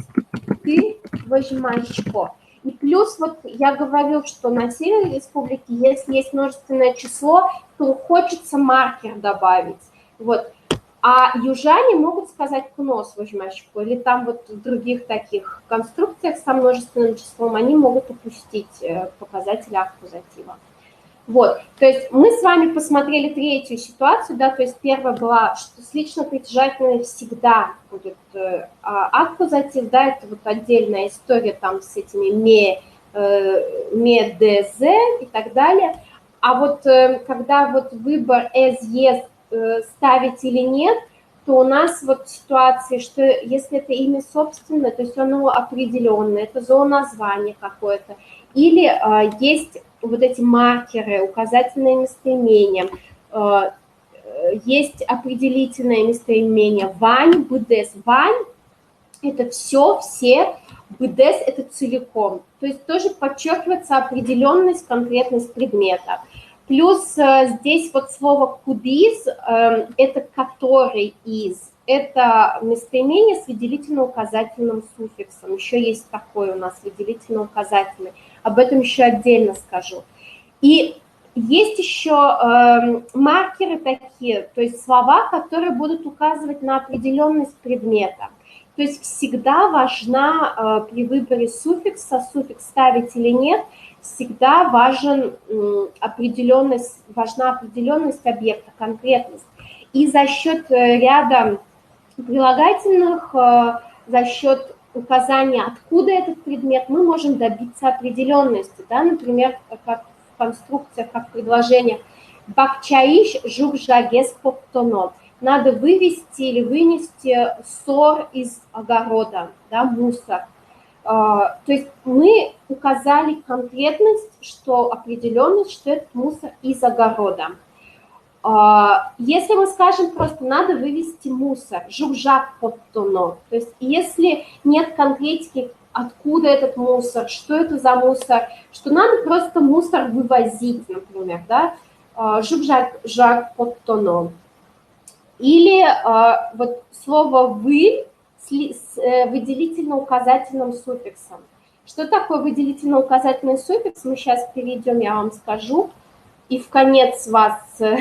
ты возьмашко. И плюс вот я говорю, что на севере республики, если есть множественное число, то хочется маркер добавить. Вот. А южане могут сказать кунос возьмашко, или там вот в других таких конструкциях со множественным числом они могут упустить показатель аккузатива. Вот, то есть мы с вами посмотрели третью ситуацию, да, то есть первая была, что с лично притяжательной всегда будет аккузатив, да, это вот отдельная история там с этими дз и так далее. А вот когда вот выбор ес ставить или нет, то у нас вот ситуации, что если это имя собственное, то есть оно определенное, это зооназвание какое-то, или есть вот эти маркеры, указательное местоимение, есть определительное местоимение вань, бдс. Вань – это все, бдс – это целиком. То есть тоже подчеркивается определенность, конкретность предмета. Плюс здесь вот слово кудиз – это который из. Это местоимение с выделительно-указательным суффиксом. Еще есть такой у нас выделительно-указательный. Об этом еще отдельно скажу. И есть еще маркеры такие, то есть слова, которые будут указывать на определенность предмета. То есть всегда важна при выборе суффикса, суффикс ставить или нет, всегда важна определенность объекта, конкретность. И за счет ряда прилагательных, за счет указания, откуда этот предмет, мы можем добиться определенности. Да? Например, как в конструкциях, как предложение «бакчаиш жук-жагес поптоно». Надо вывести или вынести ссор из огорода, да, мусор. То есть мы указали конкретность, что определенность, что это мусор из огорода. Если мы скажем просто «надо вывести мусор», «жук-жак поптоно», то есть если нет конкретики, откуда этот мусор, что это за мусор, что надо просто мусор вывозить, например, да, «жук-жак поптоно». Или вот слово «вы» с выделительно-указательным суффиксом. Что такое выделительно-указательный суффикс? Мы сейчас перейдем, я вам скажу. И в конец ваши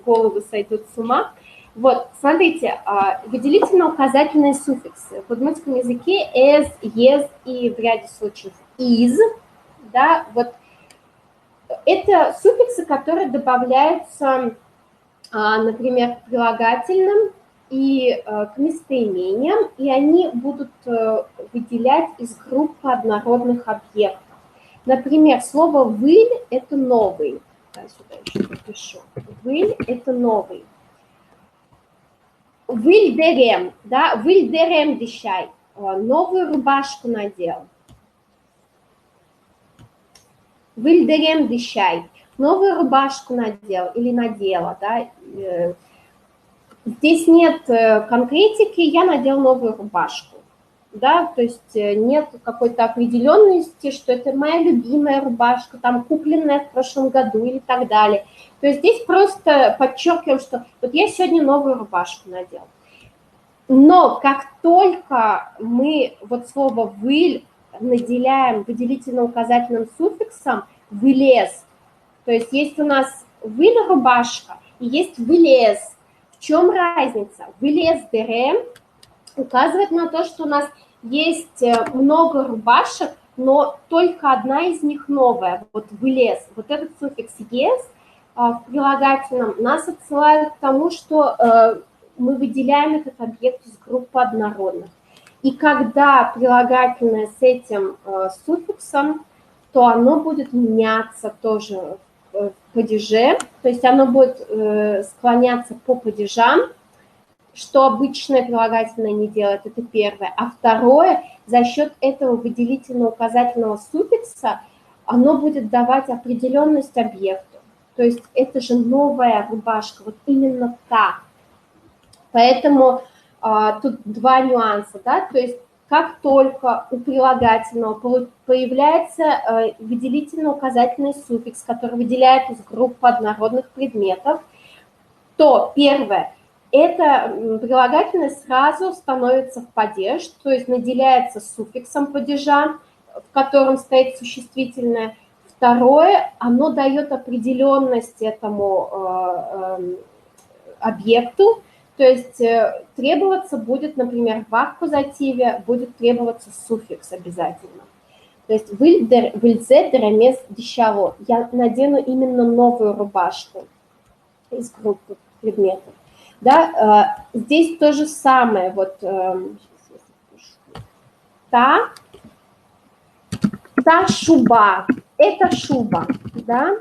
головы сойдут с ума. Вот, смотрите, выделительно-указательные суффиксы. В удмуртском языке «эс», «ес» и в ряде случаев «из», да, вот это суффиксы, которые добавляются, например, к прилагательным и к местоимениям, и они будут выделять из группы однородных объектов. Например, слово «выль» – это новый. Да, сюда еще напишу. «Выль» – это новый. «Выль дерем», да, «выль дерем дещай», новую рубашку надел. «Выль дерем дещай», новую рубашку надел или надела, да. Здесь нет конкретики, я надел новую рубашку. Да, то есть нет какой-то определенности, что это моя любимая рубашка, там купленная в прошлом году или так далее. То есть здесь просто подчеркиваем, что вот я сегодня новую рубашку надел. Но как только мы вот слово «выль» наделяем выделительно-указательным суффиксом «вылез», то есть есть у нас «выль» рубашка и есть «вылез». В чем разница? «Вылез дерем» указывает на то, что у нас есть много рубашек, но только одна из них новая, вот «вылез». Вот этот суффикс «ес» в прилагательном нас отсылают к тому, что мы выделяем этот объект из группы однородных. И когда прилагательное с этим суффиксом, то оно будет меняться тоже в падеже, то есть оно будет склоняться по падежам, что обычное прилагательное не делает, это первое. А второе, за счет этого выделительно-указательного суффикса оно будет давать определенность объекту. То есть это же новая рубашка, вот именно так. Поэтому тут два нюанса, да, то есть как только у прилагательного появляется выделительно-указательный суффикс, который выделяет из группы однородных предметов, то первое, это прилагательное сразу становится в падеж, то есть наделяется суффиксом падежа, в котором стоит существительное. Второе, оно дает определенность этому объекту, то есть требоваться будет, например, в аккузативе будет требоваться суффикс обязательно. То есть вильзе дерамес дещало. Я надену именно новую рубашку из группы предметов. Да, здесь то же самое. Вот та шуба. Это шуба. Да?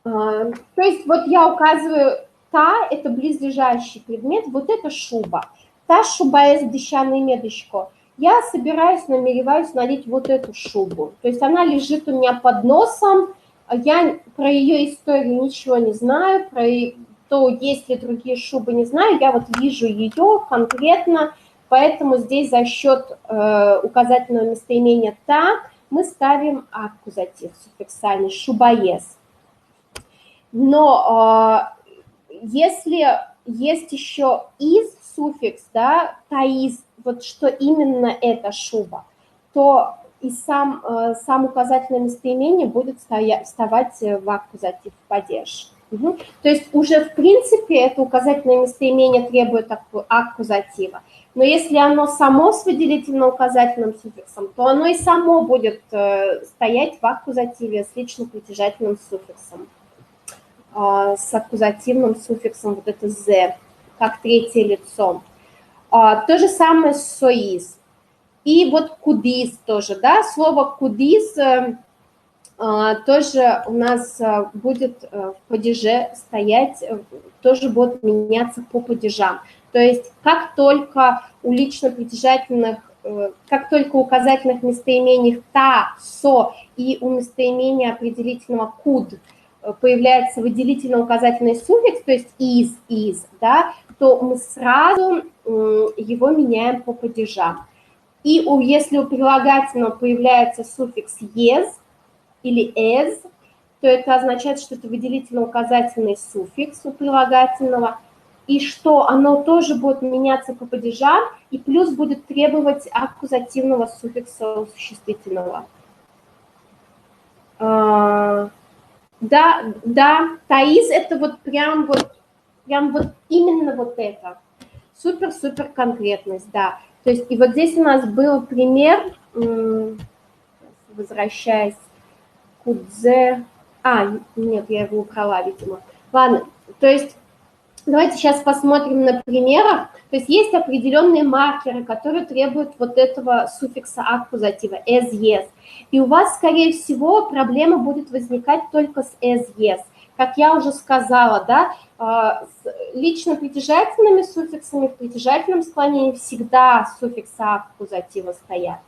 То есть вот я указываю та, это близлежащий предмет, вот это шуба. Та шуба из дещаны медочко. Я собираюсь, намереваюсь налить вот эту шубу. То есть она лежит у меня под носом, я про ее историю ничего не знаю, про то, есть ли другие шубы, не знаю, я вот вижу ее конкретно, поэтому здесь за счет указательного местоимения «та» мы ставим аккузатив суффиксальный «шубаес». Но если есть еще «из» суффикс, да, «таиз», вот что именно эта шуба, то и сам указательное местоимение будет вставать в аккузатив в падеж. Угу. То есть уже в принципе это указательное местоимение требует аккузатива. Но если оно само с выделительно-указательным суффиксом, то оно и само будет стоять в аккузативе с лично-притяжательным суффиксом. С аккузативным суффиксом вот это «з», как третье лицо. То же самое с «соиз». И вот «кудис» тоже, да, слово «кудис» тоже у нас будет в падеже стоять, тоже будет меняться по падежам. То есть как только у лично-притяжательных, как только у указательных местоимений «та», «со» и у местоимения определительного «куд» появляется выделительно-указательный суффикс, то есть из, да, то мы сразу его меняем по падежам. И если у прилагательного появляется суффикс «ез» или «эз», то это означает, что это выделительно-указательный суффикс у прилагательного, и что оно тоже будет меняться по падежам, и плюс будет требовать аккузативного суффикса у существительного. Да, таиз это вот прям вот именно вот это. Супер-супер конкретность, да. То есть и вот здесь у нас был пример, возвращаясь к Кудзе. Нет, я его убрала, видимо. Ладно, то есть давайте сейчас посмотрим на примерах. То есть есть определенные маркеры, которые требуют вот этого суффикса аккузатива «as», «yes». И у вас, скорее всего, проблема будет возникать только с «as», «yes». Как я уже сказала, да, с лично-притяжательными суффиксами в притяжательном склонении всегда суффиксы аккузатива стоят.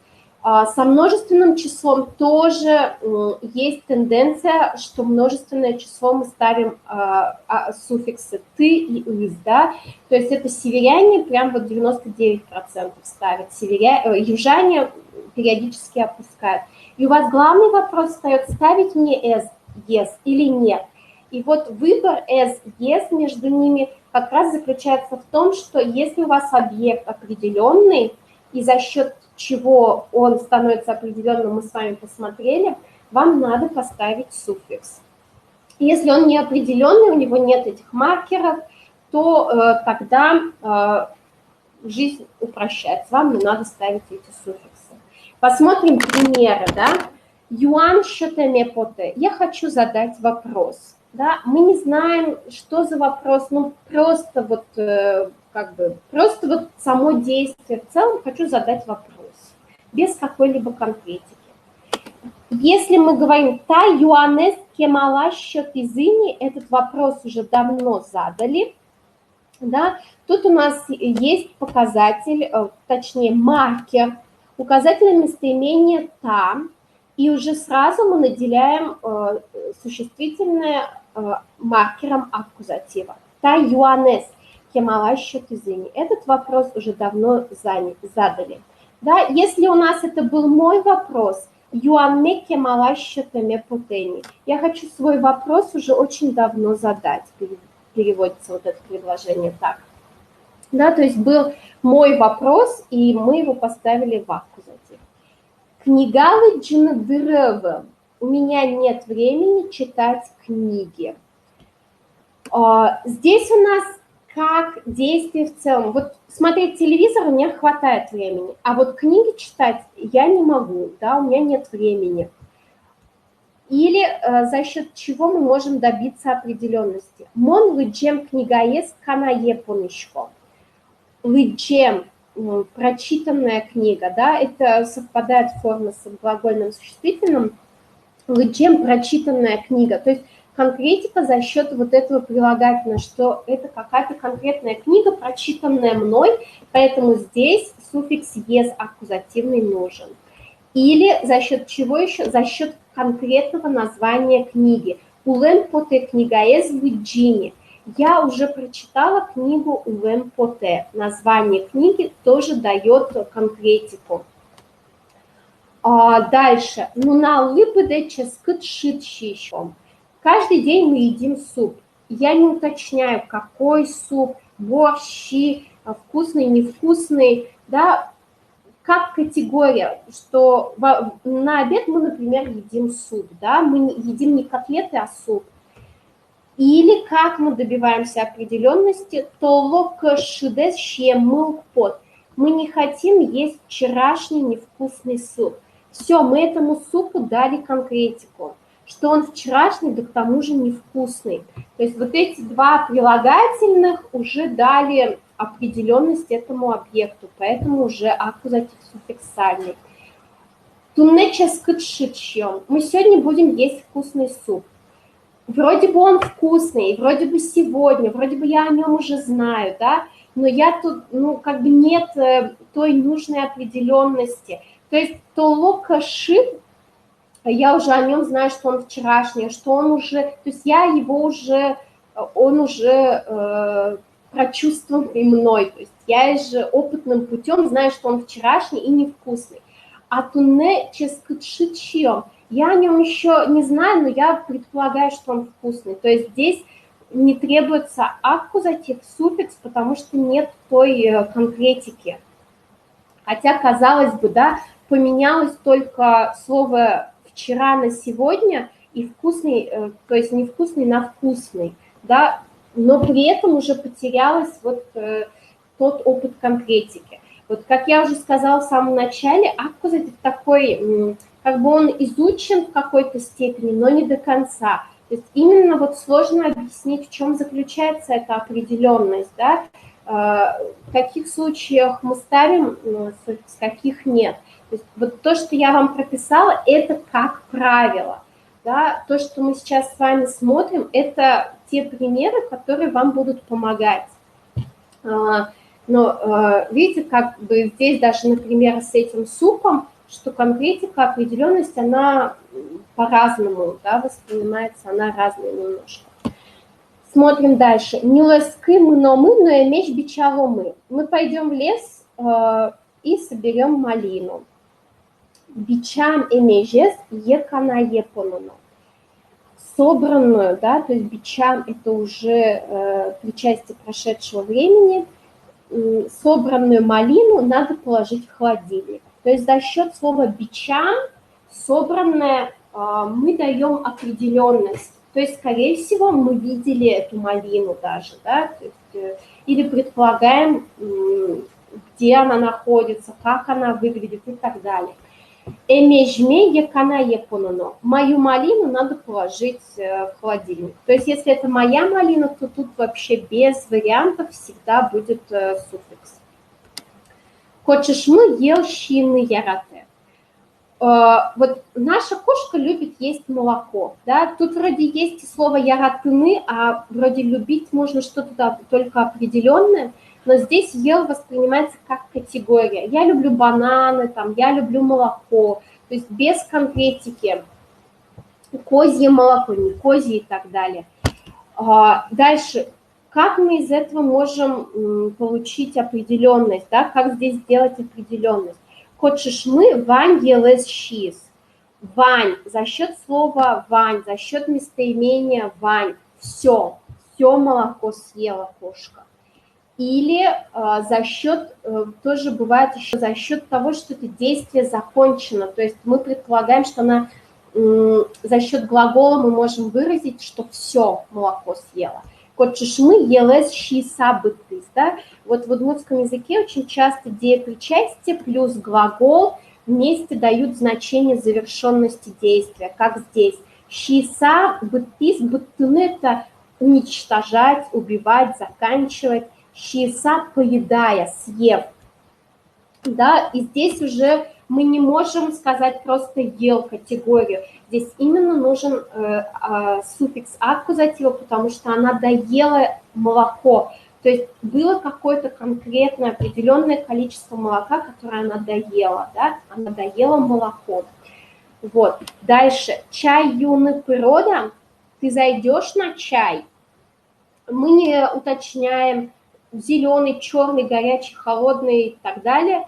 Со множественным числом тоже есть тенденция, что множественное число мы ставим суффиксы «ты» и «из», да, то есть это северяне прям вот 99% ставят, южане периодически опускают. И у вас главный вопрос встает, ставить мне «as», «yes» или нет. И вот выбор «as», «yes» между ними как раз заключается в том, что если у вас объект определенный, и за счет чего он становится определенным, мы с вами посмотрели, вам надо поставить суффикс. Если он неопределенный, у него нет этих маркеров, то тогда жизнь упрощается, вам не надо ставить эти суффиксы. Посмотрим примеры, да. Юан щотеме поте. Я хочу задать вопрос. Да? Мы не знаем, что за вопрос, ну просто вот просто вот само действие в целом хочу задать вопрос, без какой-либо конкретики. Если мы говорим «та юанес кемала щотизини», этот вопрос уже давно задали, да, тут у нас есть показатель, точнее маркер, указательное местоимение «та», и уже сразу мы наделяем существительное маркером аккузатива. «Та юанес кемала щотизини». Этот вопрос уже давно задали. Да, если у нас это был мой вопрос, «юанме кемала щотеме потени», я хочу свой вопрос уже очень давно задать, переводится вот это предложение так. Да, то есть был мой вопрос, и мы его поставили в аккузатив. Книгалы джинадырывы. У меня нет времени читать книги. Здесь у нас как действие в целом. Вот смотреть телевизор у меня хватает времени, а вот книги читать я не могу, да, у меня нет времени. Или за счет чего мы можем добиться определенности. Мон лыджем книгаес канае понышко. Лыджем, прочитанная книга, да, это совпадает форма с глагольным существительным. Лыджем, прочитанная книга. То есть конкретика за счет вот этого прилагательного, что это какая-то конкретная книга, прочитанная мной, поэтому здесь суффикс «ес» аккузативный нужен. Или за счет чего еще? За счет конкретного названия книги. Улем поте книгаез лыджини. Я уже прочитала книгу Улем поте. Название книги тоже дает конкретику. Дальше. Нуна лыпыде ческыт шитщищом. Каждый день мы едим суп. Я не уточняю, какой суп, борщи, вкусный, невкусный, да, как категория, что на обед мы, например, едим суп, да, мы едим не котлеты, а суп. Или как мы добиваемся определенности, то локшидес щемыл пот. Мы не хотим есть вчерашний невкусный суп. Все, мы этому супу дали конкретику, что он вчерашний, да к тому же невкусный. То есть вот эти два прилагательных уже дали определенность этому объекту, поэтому уже аккузатив суффиксальный. Туннеческотшичьем. Мы сегодня будем есть вкусный суп. Вроде бы он вкусный, вроде бы сегодня, вроде бы я о нем уже знаю, да, но я тут, ну, как бы нет той нужной определенности. То есть толокаши, я уже о нем знаю, что он вчерашний, что он уже, то есть я его уже, он уже прочувствованный мной, то есть я же опытным путем знаю, что он вчерашний и невкусный. А тунне ческотшичьем, я о нем еще не знаю, но я предполагаю, что он вкусный. То есть здесь не требуется аккузатив, суффикс, потому что нет той конкретики. Хотя, казалось бы, да, поменялось только слово «вчера» на «сегодня», и вкусный, то есть не вкусный на вкусный, да, но при этом уже потерялось вот тот опыт конкретики. Вот как я уже сказала в самом начале, аккузатив такой, как бы он изучен в какой-то степени, но не до конца. То есть именно вот сложно объяснить, в чем заключается эта определенность, да, в каких случаях мы ставим, в каких нет. То есть вот то, что я вам прописала, это как правило. Да? То, что мы сейчас с вами смотрим, это те примеры, которые вам будут помогать. Но видите, как бы здесь даже, например, с этим супом, что конкретика, определенность, она по-разному, да, воспринимается, она разная немножко. Смотрим дальше. Нилески мномы, но меч бичаломы. Мы пойдем в лес и соберем малину. Бичам эмежес екана епонуно. Собранную, да, то есть бичам это уже причастие прошедшего времени. Собранную малину надо положить в холодильник. То есть за счет слова бичам собранное мы даем определенность. То есть, скорее всего, мы видели эту малину даже, да, то есть, или предполагаем, где она находится, как она выглядит и так далее. Эмежме якана епононо. Мою малину надо положить в холодильник. То есть если это моя малина, то тут вообще без вариантов всегда будет суффикс. Кочешмы ел щины ярате. Вот наша кошка любит есть молоко, да, тут вроде есть и слово яратыны, а вроде любить можно что-то только определенное, но здесь ел воспринимается как категория. Я люблю бананы, там, я люблю молоко, то есть без конкретики, козье молоко, не козье и так далее. Дальше, как мы из этого можем получить определенность, да, как здесь сделать определенность? Кочешмы вань елес щис. Вань, за счет слова вань, за счет местоимения вань, все молоко съела кошка. Или за счет, тоже бывает еще за счет того, что это действие закончено, то есть мы предполагаем, что она, за счет глагола мы можем выразить, что все молоко съела. Кочешмы елес щиса бытыс, да? Вот в удмуртском языке очень часто деепричастие плюс глагол вместе дают значение завершенности действия, как здесь. Щиса бытыс, бытыны – это уничтожать, убивать, заканчивать. Щиса поедая, съев. Да, и здесь уже мы не можем сказать просто ел категорию. Здесь именно нужен суффикс аккузатива, потому что она доела молоко. То есть было какое-то конкретное определенное количество молока, которое она доела, да? Она доела молоко. Вот. Дальше. Чай юный природа. Ты зайдешь на чай. Мы не уточняем зеленый, черный, горячий, холодный и так далее.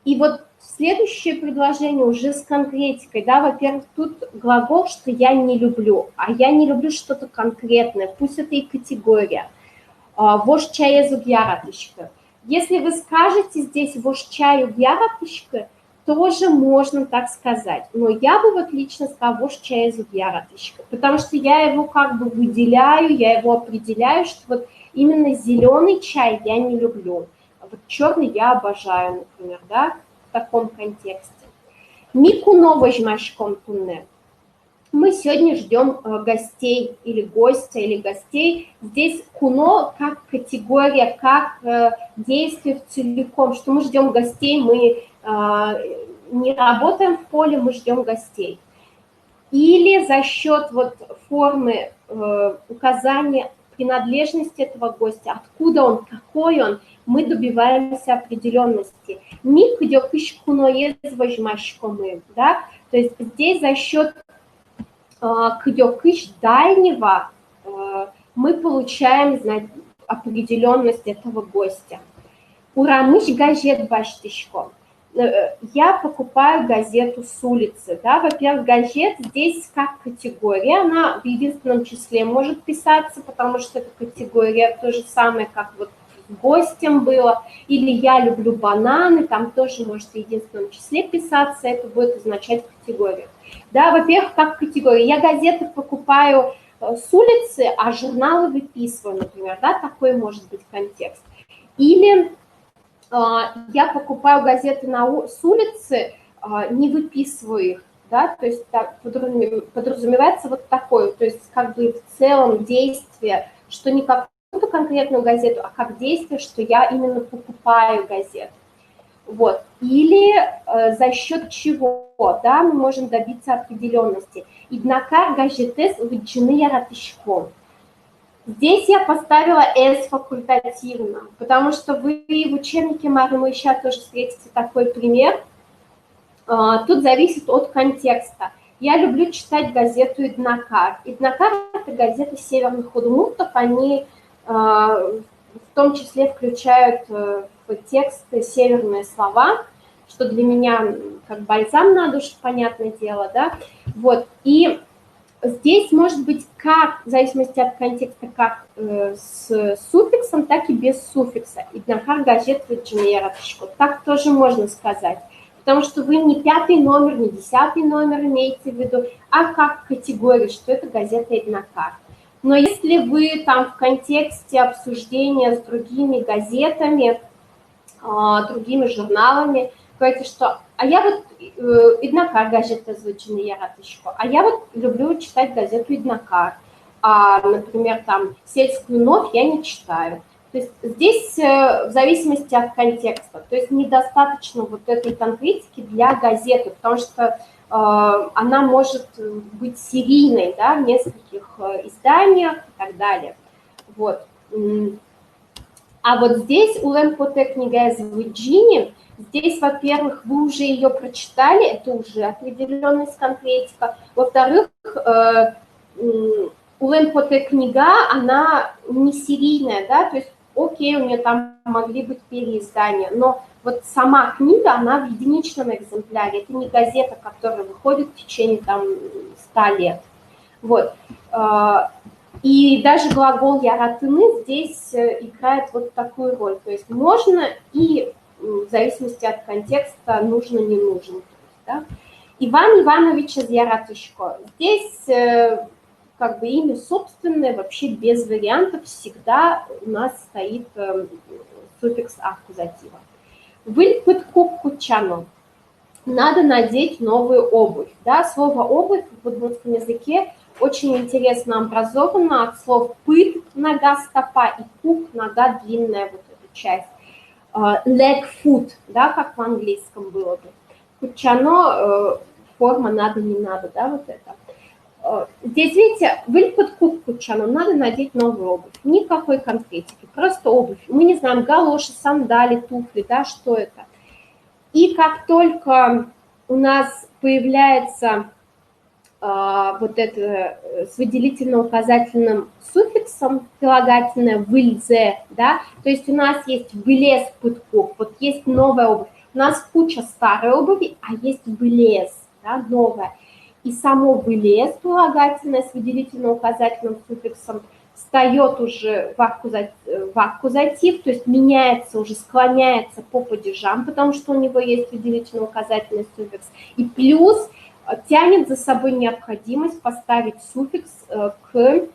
И вот следующее предложение уже с конкретикой, да, во-первых, тут глагол, что я не люблю, а я не люблю что-то конкретное, пусть это и категория. Вош чая зубьяратышка. Если вы скажете здесь вош чаю зубьяратышка, тоже можно так сказать. Но я бы вот лично сказала вош чая зубьяратышка, потому что я его как бы выделяю, я его определяю, что вот именно зеленый чай я не люблю. Вот черный я обожаю, например, да, в таком контексте. Микуно возьмашком тунне. Мы сегодня ждем гостей или гостя, или гостей. Здесь куно как категория, как действие целиком, что мы ждем гостей, мы не работаем в поле, мы ждем гостей. Или за счет вот формы указания принадлежности этого гостя, откуда он, какой он, мы добиваемся определенности. Мик идёкыш куно ез возьмашкомы, да, то есть здесь за счет кыдёкыш дальнего мы получаем определенность этого гостя. Урамыш газет баштышко. Я покупаю газету с улицы. Да? Во-первых, газет здесь как категория, она в единственном числе может писаться, потому что это категория то же самое, как вот гостем было. Или я люблю бананы, там тоже может в единственном числе писаться, это будет означать категорию. Да, во-первых, как категория. Я газеты покупаю с улицы, а журналы выписываю, например, да, такой может быть контекст. Или я покупаю газеты с улицы, не выписываю их, да, то есть подразумевается вот такое, то есть как бы в целом действие, что не какую-то конкретную газету, а как действие, что я именно покупаю газету. Вот. Или за счет чего, да, мы можем добиться определенности. Иднакар газетес выджины яратышком. Здесь я поставила S факультативно, потому что вы в учебнике Мармыша тоже встретите такой пример. Тут зависит от контекста. Я люблю читать газету «Иднакар». «Иднакар» – это газета северных удмуртов, они в том числе включают в тексты северные слова, что для меня как бальзам на душу, понятное дело, да. Вот, и здесь может быть как, в зависимости от контекста, как с суффиксом, так и без суффикса. Иднакар газет выджинератышко. Так тоже можно сказать. Потому что вы не 5-й номер, не 10-й номер имеете в виду, а как категорию, что это газета Иднакар. Но если вы там в контексте обсуждения с другими газетами, другими журналами, говорите, что «а я вот «Иднакар» газета звучит яратышко», а я вот люблю читать газету «Иднакар», а, например, там «Сельскую новь» я не читаю. То есть здесь в зависимости от контекста, то есть недостаточно вот этой конкретики для газеты, потому что она может быть серийной, да, в нескольких изданиях и так далее. Вот. А вот здесь у Лемпоте книга из Virginia, здесь, во-первых, вы уже ее прочитали, это уже определенная конкретика. Во-вторых, у Лемпоте книга, она не серийная, да, то есть, окей, у нее там могли быть переиздания, но вот сама книга, она в единичном экземпляре, это не газета, которая выходит в течение там 100 лет. Вот. И даже глагол «яратыны» здесь играет вот такую роль. То есть можно и в зависимости от контекста нужно, не нужно. Да? Иван Иванович из Яратышко. Здесь как бы имя собственное, вообще без вариантов, всегда у нас стоит суффикс аккузатива. Выльпыт купкучано. Надо надеть новую обувь. Да? Слово «обувь» в удмуртском языке очень интересно образовано от слов «пыт» – нога, стопа, и «кук» – нога длинная, вот эта часть. Leg foot, да, как в английском было бы. Кучано, форма надо, не надо, да, вот это. Здесь, видите, выльпыт кук кучано, надо надеть новую обувь. Никакой конкретики, просто обувь. Мы не знаем, галоши, сандали, туфли, да, что это. И как только у нас появляется вот это с выделительно-указательным суффиксом прилагательное «выльзе», да, то есть у нас есть «вылез пытков», вот есть новая обувь. У нас куча старой обуви, а есть «вылез», да, новая. И само «вылез» прилагательное с выделительно-указательным суффиксом встает уже в аккузатив, то есть меняется, уже склоняется по падежам, потому что у него есть выделительно-указательный суффикс. И плюс тянет за собой необходимость поставить суффикс к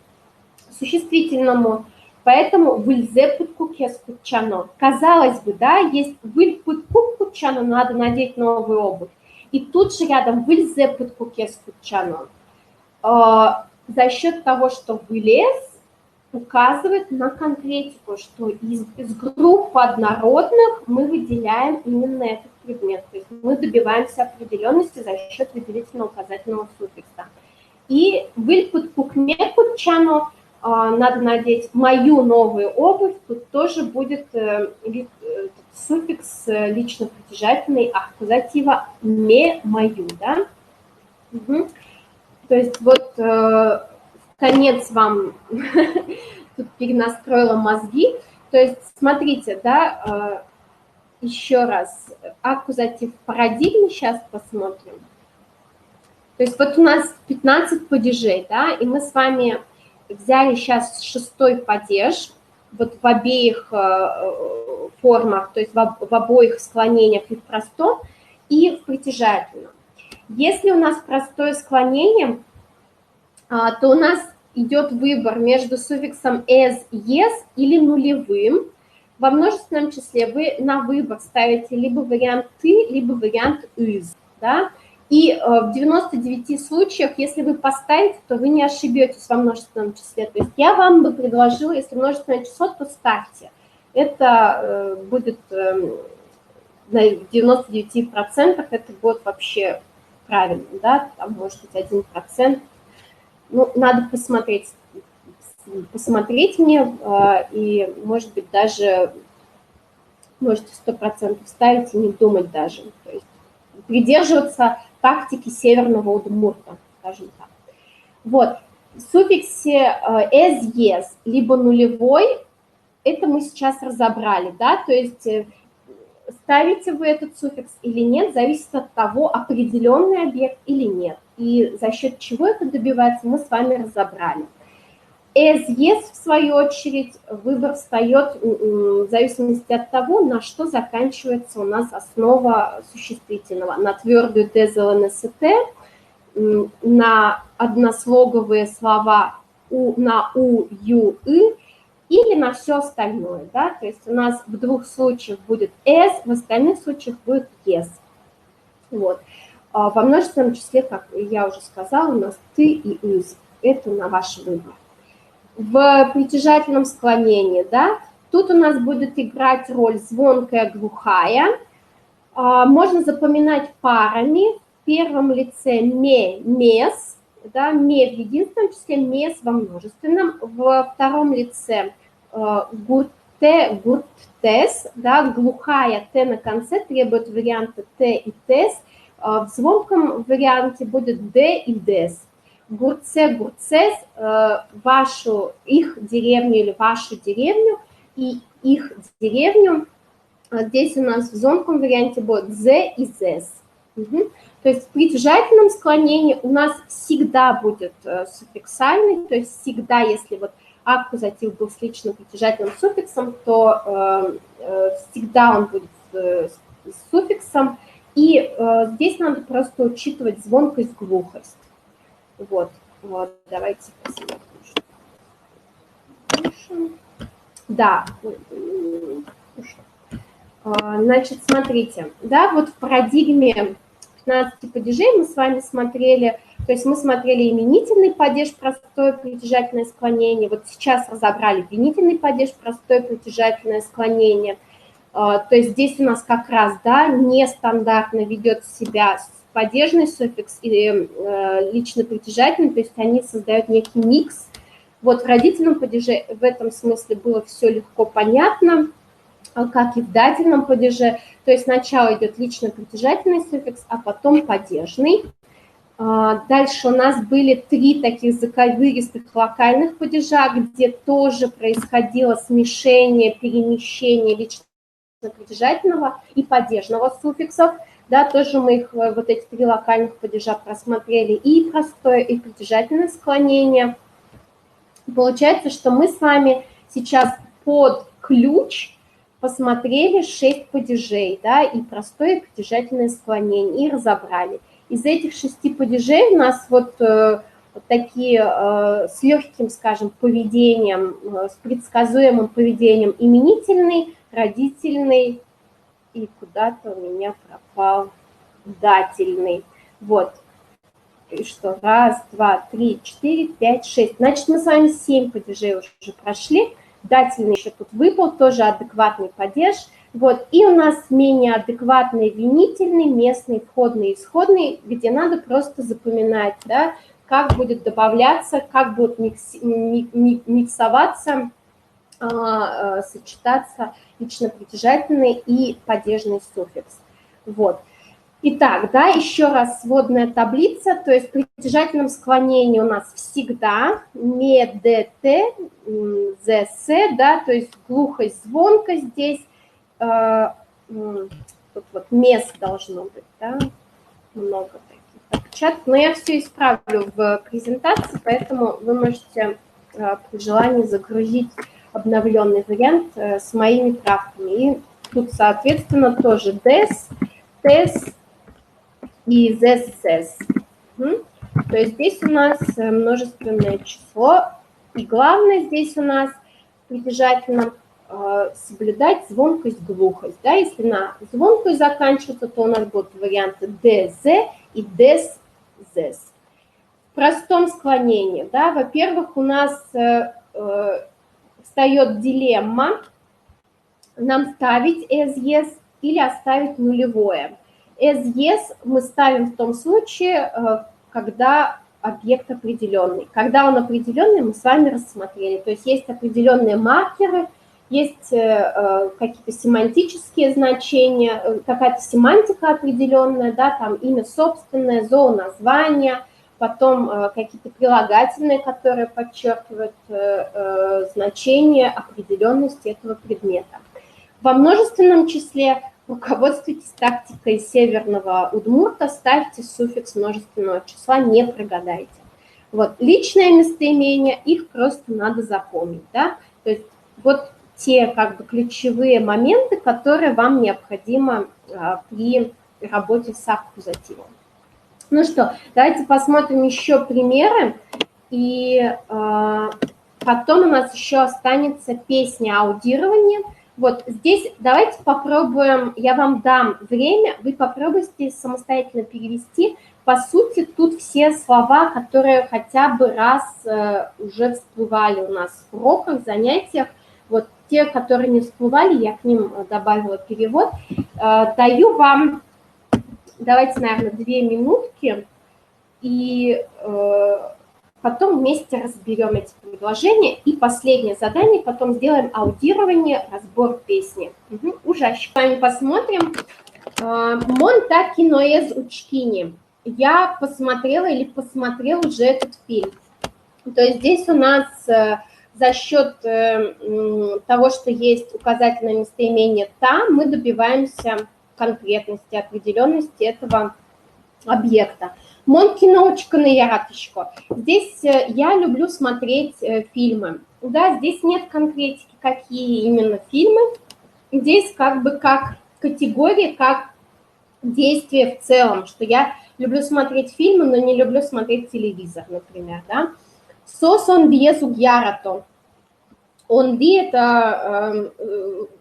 существительному. Поэтому «выльзе путкукескучано». Казалось бы, да, есть «выль путкукучано», надо надеть новую обувь. И тут же рядом «выльзе путкукескучано». За счет того, что «вылез» указывает на конкретику, что из группы однородных мы выделяем именно этот предмет. То есть мы добиваемся определенности за счет выделительно-указательного суффикса. И «выльпут кукмекутчано» надо надеть мою новую обувь, тут тоже будет суффикс лично-притяжательный аккузатива «ме мою». Да? Угу. То есть вот конец вам тут перенастроила мозги. То есть смотрите, да, еще раз, аккузатив в парадигме сейчас посмотрим. То есть вот у нас 15 падежей, да, и мы с вами взяли сейчас 6-й падеж, вот в обеих формах, то есть в обоих склонениях и в простом, и в притяжательном. Если у нас простое склонение, то у нас идет выбор между суффиксом «as», «yes» или нулевым. Во множественном числе вы на выбор ставите либо вариант «ты», либо вариант «is». Да? И в 99 случаях, если вы поставите, то вы не ошибетесь во множественном числе. То есть я вам бы предложила, если множественное число, то ставьте. Это будет на 99% это будет вообще правильно. Да? Там может быть 1%. Ну, надо посмотреть мне, и, может быть, даже можете 100% ставить и не думать даже. То есть придерживаться тактики северного удмурта, скажем так. Вот, в суффиксе as, yes, либо нулевой, это мы сейчас разобрали, да, то есть ставите вы этот суффикс или нет, зависит от того, определенный объект или нет. И за счет чего это добивается, мы с вами разобрали. As, yes, в свою очередь, выбор встает в зависимости от того, на что заканчивается у нас основа существительного. На твердую ДЗЛНСТ, на однослоговые слова на У, Ю, И, или на все остальное, да, то есть у нас в двух случаях будет as, в остальных случаях будет yes. Вот. Во множественном числе, как я уже сказала, у нас ты и is. Это на ваш выбор. В притяжательном склонении, да, тут у нас будет играть роль звонкая, глухая. Можно запоминать парами. В первом лице ме, мес, да, ме в единственном числе, мес во множественном. Во втором лице гурте, гурттес, да, глухая т на конце требует варианта т и тес. В звонком варианте будет д и дес. Гурце, гурцес, их деревню или вашу деревню и их деревню. Здесь у нас в звонком варианте будет «зе» и «зес». Угу. То есть в притяжательном склонении у нас всегда будет суффиксальный, то есть всегда, если вот аккузатив был с личным притяжательным суффиксом, то всегда он будет с суффиксом. И здесь надо просто учитывать звонкость, глухость. Вот, давайте посмотрим. Да, значит, смотрите, да, вот в парадигме 15 падежей мы с вами смотрели, то есть мы смотрели именительный падеж, простое притяжательное склонение, вот сейчас разобрали винительный падеж, простое притяжательное склонение, то есть здесь у нас как раз, да, нестандартно ведет себя падежный суффикс и лично притяжательный, то есть они создают некий микс. Вот в родительном падеже в этом смысле было все легко понятно, как и в дательном падеже, то есть сначала идет лично притяжательный суффикс, а потом падежный. Дальше у нас были 3 таких заковыристых локальных падежа, где тоже происходило смешение, перемещение лично-притяжательного и падежного суффиксов. Да, тоже мы их, вот эти 3 локальных падежа просмотрели, и простое, и притяжательное склонение. Получается, что мы с вами сейчас под ключ посмотрели 6 падежей, да, и простое притяжательное склонение, и разобрали. Из этих 6 падежей у нас вот такие с легким, скажем, поведением, с предсказуемым поведением именительный, родительный, и куда-то у меня пропал дательный. Вот. И что? 1, 2, 3, 4, 5, 6. Значит, мы с вами 7 падежей уже прошли. Дательный еще тут выпал, тоже адекватный падеж. Вот. И у нас менее адекватный винительный, местный, входный, исходный, где надо просто запоминать, да, как будет добавляться, как будут миксоваться, сочетаться лично притяжательный и падежный суффикс. Вот. Итак, да, еще раз сводная таблица, то есть при притяжательном склонении у нас всегда ме, де, те, зе, се, да, то есть глухость, звонкость здесь, тут вот мест должно быть, да, много таких отпечатков, но я все исправлю в презентации, поэтому вы можете при желании загрузить обновленный вариант с моими правками. И тут, соответственно, тоже des, tes и zs. То есть здесь у нас множественное число. И главное здесь у нас притяжательно соблюдать звонкость, глухость. Да? Если на звонкую заканчивается, то у нас будут варианты dz и des, zes. В простом склонении, да, во-первых, у нас встает дилемма, нам ставить as, yes или оставить нулевое. As, yes мы ставим в том случае, когда объект определенный. Когда он определенный, мы с вами рассмотрели. То есть есть определенные маркеры, есть какие-то семантические значения, какая-то семантика определенная, да, там имя собственное, зооназвание, потом какие-то прилагательные, которые подчеркивают значение определенности этого предмета. Во множественном числе руководствуйтесь тактикой северного удмурта, ставьте суффикс множественного числа, не прогадайте. Вот, личное местоимение, их просто надо запомнить, да, то есть вот те как бы ключевые моменты, которые вам необходимо при работе с аккузативом. Ну что, давайте посмотрим еще примеры, и Потом у нас еще останется песня аудирования. Вот здесь давайте попробуем, я вам дам время, вы попробуйте самостоятельно перевести. По сути, тут все слова, которые хотя бы раз уже всплывали у нас в уроках, занятиях. Вот те, которые не всплывали, я к ним добавила перевод. Даю вам, давайте, наверное, 2 минутки, и потом вместе разберем эти предложения. И последнее задание, потом сделаем аудирование, разбор песни. Ужаще. С вами посмотрим. «Монта киноез учкини». Я посмотрела или посмотрел уже этот фильм. То есть здесь у нас за счет того, что есть указательное местоимение «та», мы добиваемся конкретности, определенности этого объекта. Мон киноочка на яраточку. Здесь я люблю смотреть фильмы. Да, здесь нет конкретики, какие именно фильмы. Здесь как бы как категория, как действие в целом, что я люблю смотреть фильмы, но не люблю смотреть телевизор, например, да. Сос он диез угьярато. Он ди – это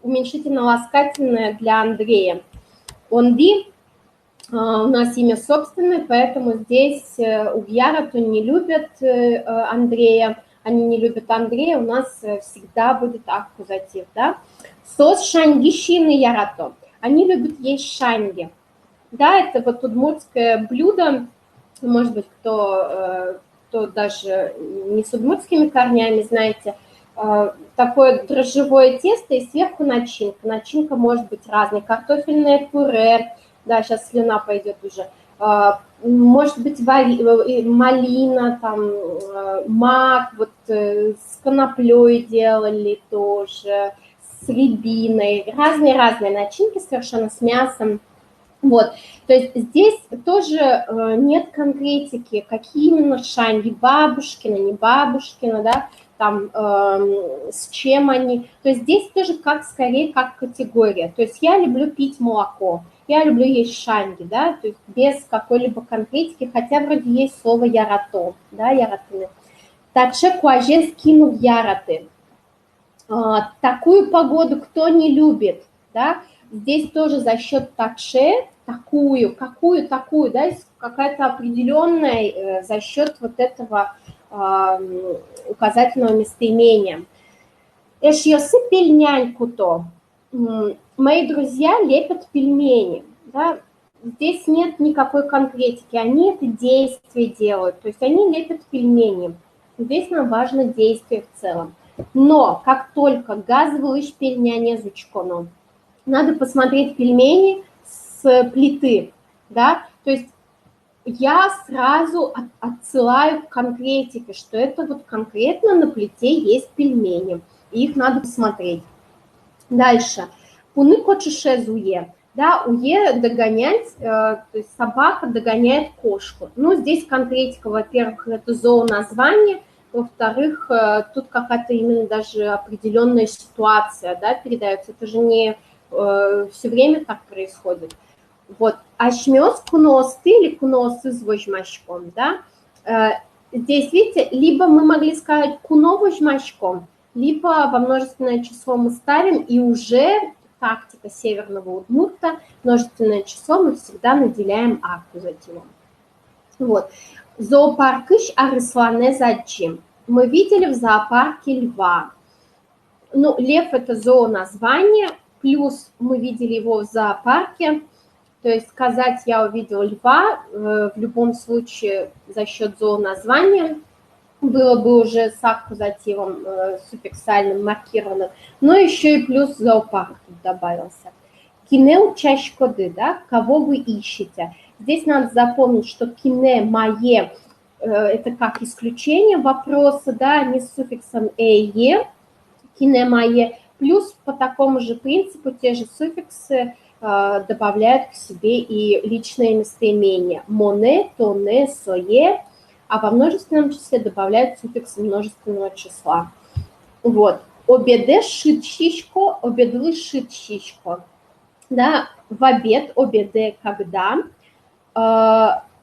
уменьшительно-ласкательное для Андрея. Он ди у нас имя собственное, поэтому здесь угьярато не любят Андрея, они не любят Андрея, у нас всегда будет аккузатив, да. Сос шангишины ярато. Они любят есть шанги. Да, это вот удмуртское блюдо, может быть, кто даже не с удмуртскими корнями, знаете, такое дрожжевое тесто и сверху начинка. Начинка может быть разной. Картофельное пюре, да, сейчас слюна пойдет уже. Может быть, малина, там, мак, вот с коноплей делали тоже, с рябиной. Разные-разные начинки совершенно с мясом. Вот, то есть здесь тоже нет конкретики, какие именно шанги, бабушкина, не бабушкина, да, там, с чем они. То есть здесь тоже как скорее как категория. То есть я люблю пить молоко, я люблю есть шанги, да, то есть без какой-либо конкретики, хотя вроде есть слово ярато, да, яраты. Таче куаже скину яраты. Такую погоду кто не любит, да, здесь тоже за счет такше, такую, такую, да, какая-то определенная за счет вот этого указательного местоимения. Эшьосы пельняньку-то. Мои друзья лепят пельмени, да, здесь нет никакой конкретики, они это действие делают, то есть они лепят пельмени. Здесь нам важно действие в целом. Но как только газовый пельняне зучкону, надо посмотреть пельмени с плиты, да, то есть я сразу отсылаю к конкретике, что это вот конкретно на плите есть пельмени, и их надо посмотреть. Дальше. Пуны кочешезуе, да, уе догонять, то есть собака догоняет кошку. Ну, здесь конкретика, во-первых, это зооназвание, во-вторых, тут какая-то именно даже определенная ситуация, да, передается. Это же не все время так происходит. Вот. Ашмёс куносты или куносы с вожмачком, да. Здесь, видите, либо мы могли сказать куно вожмачком, либо во множественное число мы ставим, и уже тактика северного удмурта, множественное число мы всегда наделяем аккузативом. Вот. Зоопаркыш арыслане заджим. Мы видели в зоопарке льва. Ну, лев – это зооназвание, плюс мы видели его в зоопарке. То есть сказать «я увидел льва» в любом случае за счет зооназвания было бы уже с аккузативом суффиксальным маркированным, но еще и плюс зоопарк тут добавился. Кинеу чаще коды, да, кого вы ищете. Здесь надо запомнить, что кине мае это как исключение вопроса, да, не с суффиксом «е», кине мае, плюс по такому же принципу те же суффиксы добавляют к себе и личное местоимение. Моне, тоне, сое, а во множественном числе добавляют суффикс множественного числа. Вот. Обеде шитщичко, обедлы шитщичко. Да, в обед, обеде когда,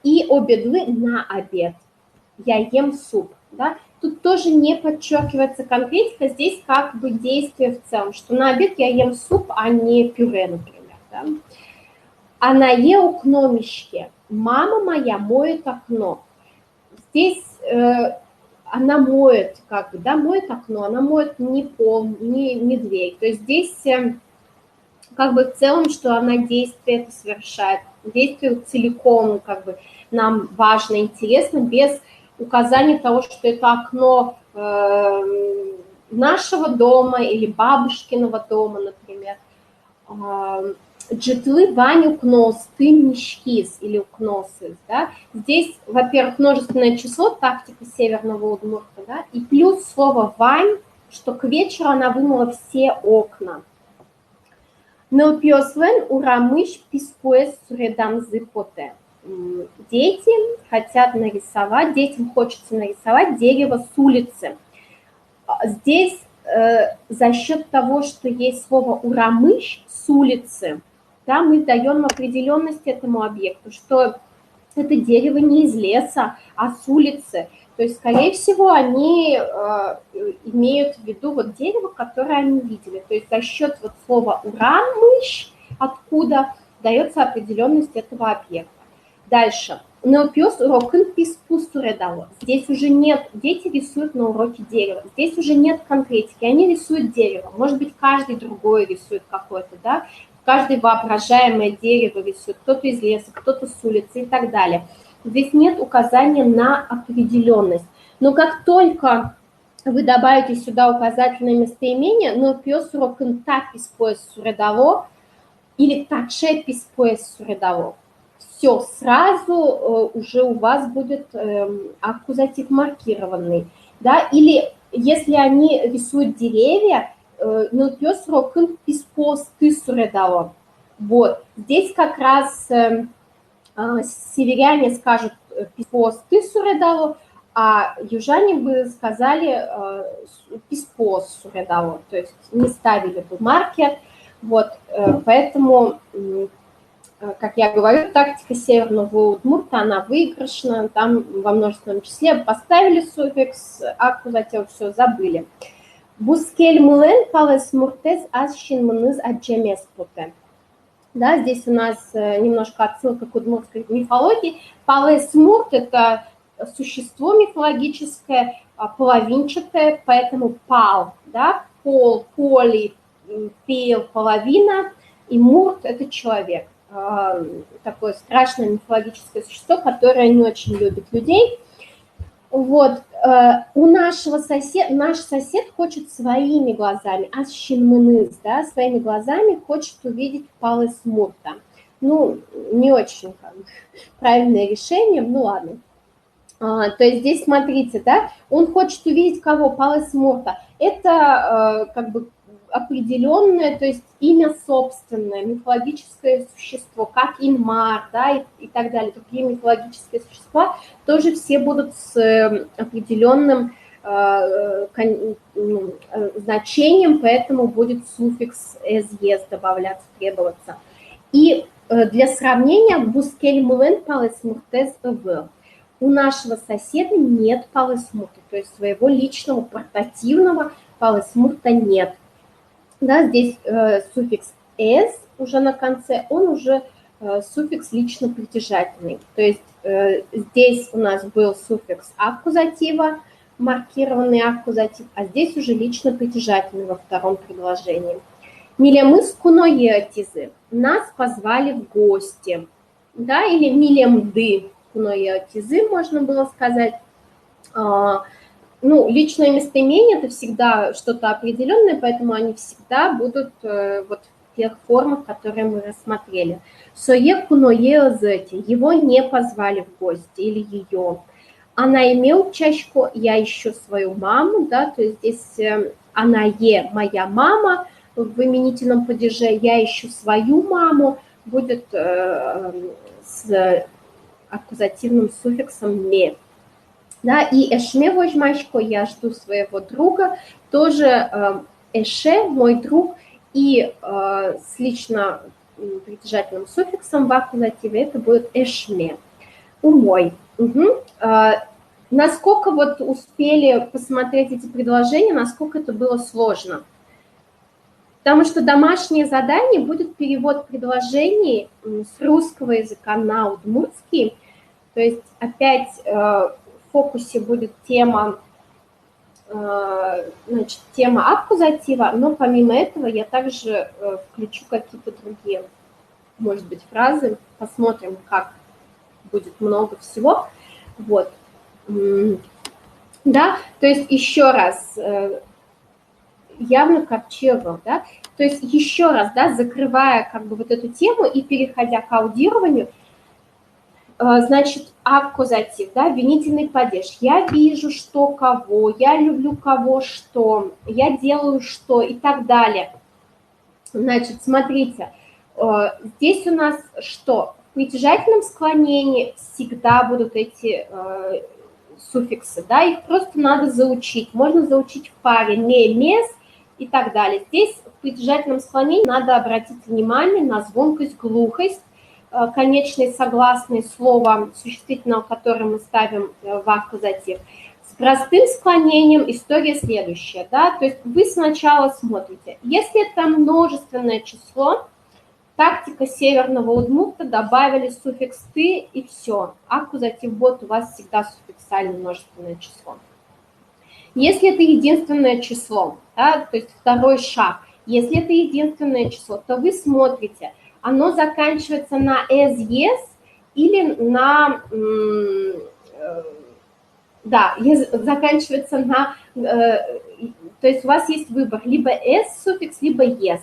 и обедлы на обед. Я ем суп. Да? тут тоже не подчеркивается конкретика, здесь как бы действие в целом, что на обед я ем суп, а не пюре, например. Да? Она е окно мешке. Мама моя моет окно. Здесь она моет, как бы, да, моет окно, она моет не пол, не дверь. То есть здесь как бы в целом, что она действие это совершает. Действие целиком, как бы, нам важно, интересно, без указания того, что это окно нашего дома или бабушкиного дома, например. Джитлы Ваню кнос, ты мешкис или укносыз, да. Здесь, во-первых, множественное число, тактика северного удмурта, да, и плюс слово Вань, что к вечеру она вымыла все окна. Нелпиослен урамыш пискуэс суредам зыпоте. Дети хотят нарисовать, детям хочется нарисовать дерево с улицы. Здесь за счет того, что есть слово урамыш с улицы, да, мы даем определенность этому объекту, что это дерево не из леса, а с улицы. То есть, скорее всего, они имеют в виду вот дерево, которое они видели. То есть за счет вот слова урамыш, откуда дается определенность этого объекта. Дальше. Неопиос урокын писпустуредало. Здесь уже нет, дети рисуют на уроке дерево. Здесь уже нет конкретики, они рисуют дерево. Может быть, каждый другой рисует какое-то, да? Каждый воображаемое дерево рисует, кто-то из леса, кто-то с улицы и так далее. Здесь нет указания на определенность. Но как только вы добавите сюда указательное местоимение, неопиос урокын тапис поэс суредало или тачепис поэс суредало, все, сразу уже у вас будет аккузатив маркированный, да, или если они рисуют деревья, ну, пес рокын писпос ты суредало. Вот, здесь как раз северяне скажут писпос ты суредало, а южане бы сказали писпос суредало, то есть не ставили бы маркер, вот, поэтому... Как я говорю, тактика северного удмурта, она выигрышна, там во множественном числе поставили суффикс, аккузатив, все, забыли. Бускель мулен палес муртез асшин муныз аджемес путе. Да, здесь у нас немножко отсылка к удмуртской мифологии. Палес мурт – это существо мифологическое, половинчатое, поэтому пал, да, пол, поли, пел, половина, и мурт – это человек. Такое страшное мифологическое существо, которое не очень любит людей. Вот, у нашего соседа, наш сосед хочет своими глазами, асшинмыныз, да, своими глазами хочет увидеть палес мурта. Ну, не очень правильное решение, ну ладно. То есть здесь, смотрите, да, он хочет увидеть кого? Палес мурта. Это как бы определенное, то есть имя собственное, мифологическое существо, как Инмар, да, и так далее, такие мифологические существа тоже все будут с определенным значением, поэтому будет суффикс «ес» добавляться, требоваться. И для сравнения, бускель мулен палес муртез в. У нашего соседа нет палес мурта, то есть своего личного портативного палес мурта нет. Да, здесь суффикс «с» уже на конце, он уже суффикс лично притяжательный. То есть здесь у нас был суффикс аккузатива, маркированный аккузатив, а здесь уже лично притяжательный во втором предложении. Милемыс куноеотизы. Нас позвали в гости. Да, или милемды куноеотизы, можно было сказать. Ну, личное местоимение – это всегда что-то определенное, поэтому они всегда будут вот в тех формах, которые мы рассмотрели. Сое куноеозети. Его не позвали в гости или ее. Она имел чашку, я ищу свою маму, да, то есть здесь она е, моя мама, в именительном падеже, я ищу свою маму, будет с аккузативным суффиксом «ме». Да, и «эшме возьмачко», я жду своего друга, тоже «эше», мой друг, и с лично притяжательным суффиксом в аккузативе это будет «эшме», умой. Угу. Насколько вот успели посмотреть эти предложения, насколько это было сложно? Потому что домашнее задание будет перевод предложений с русского языка на удмуртский. То есть опять в фокусе будет тема, значит, тема аккузатива, но помимо этого я также включу какие-то другие, может быть, фразы. Посмотрим, как будет много всего. Вот. Да, то есть еще раз, явно ковчегом, да, то есть еще раз, да, закрывая как бы вот эту тему и переходя к аудированию, значит, аккузатив, да, винительный падеж. Я вижу, что кого, я люблю кого, что, я делаю что и так далее. Значит, смотрите, здесь у нас что? В притяжательном склонении всегда будут эти суффиксы, да, их просто надо заучить. Можно заучить в паре не, мес и так далее. Здесь в притяжательном склонении надо обратить внимание на звонкость, глухость, конечные согласные слова существительного, которое мы ставим в аккузатив. С простым склонением история следующая, да, то есть вы сначала смотрите, если это множественное число, тактика северного удмурта, добавили суффикс «ты» и все. Аккузатив бот у вас всегда суффиксальное множественное число. Если это единственное число, да, то есть второй шаг, если это единственное число, то вы смотрите, оно заканчивается на «as», «yes» или на, да, заканчивается на, то есть у вас есть выбор, либо «as» суффикс, либо «yes».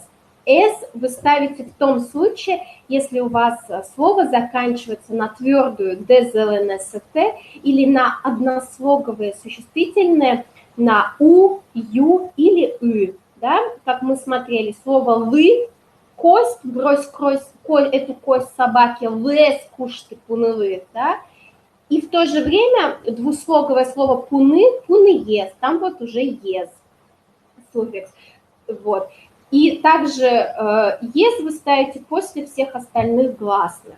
«S» вы ставите в том случае, если у вас слово заканчивается на твердую «ДЗЛНСТ» или на однослоговые существительные на «у», «ю» или «ы». Да? Как мы смотрели, слово «лы», «кость», «брось эту кость собаке», «лес», «кушты», «пунылы». Да? И в то же время двуслоговое слово «пуны», «пуны ес», там вот уже «ес» суффикс. Вот. И также «ес» вы ставите после всех остальных гласных.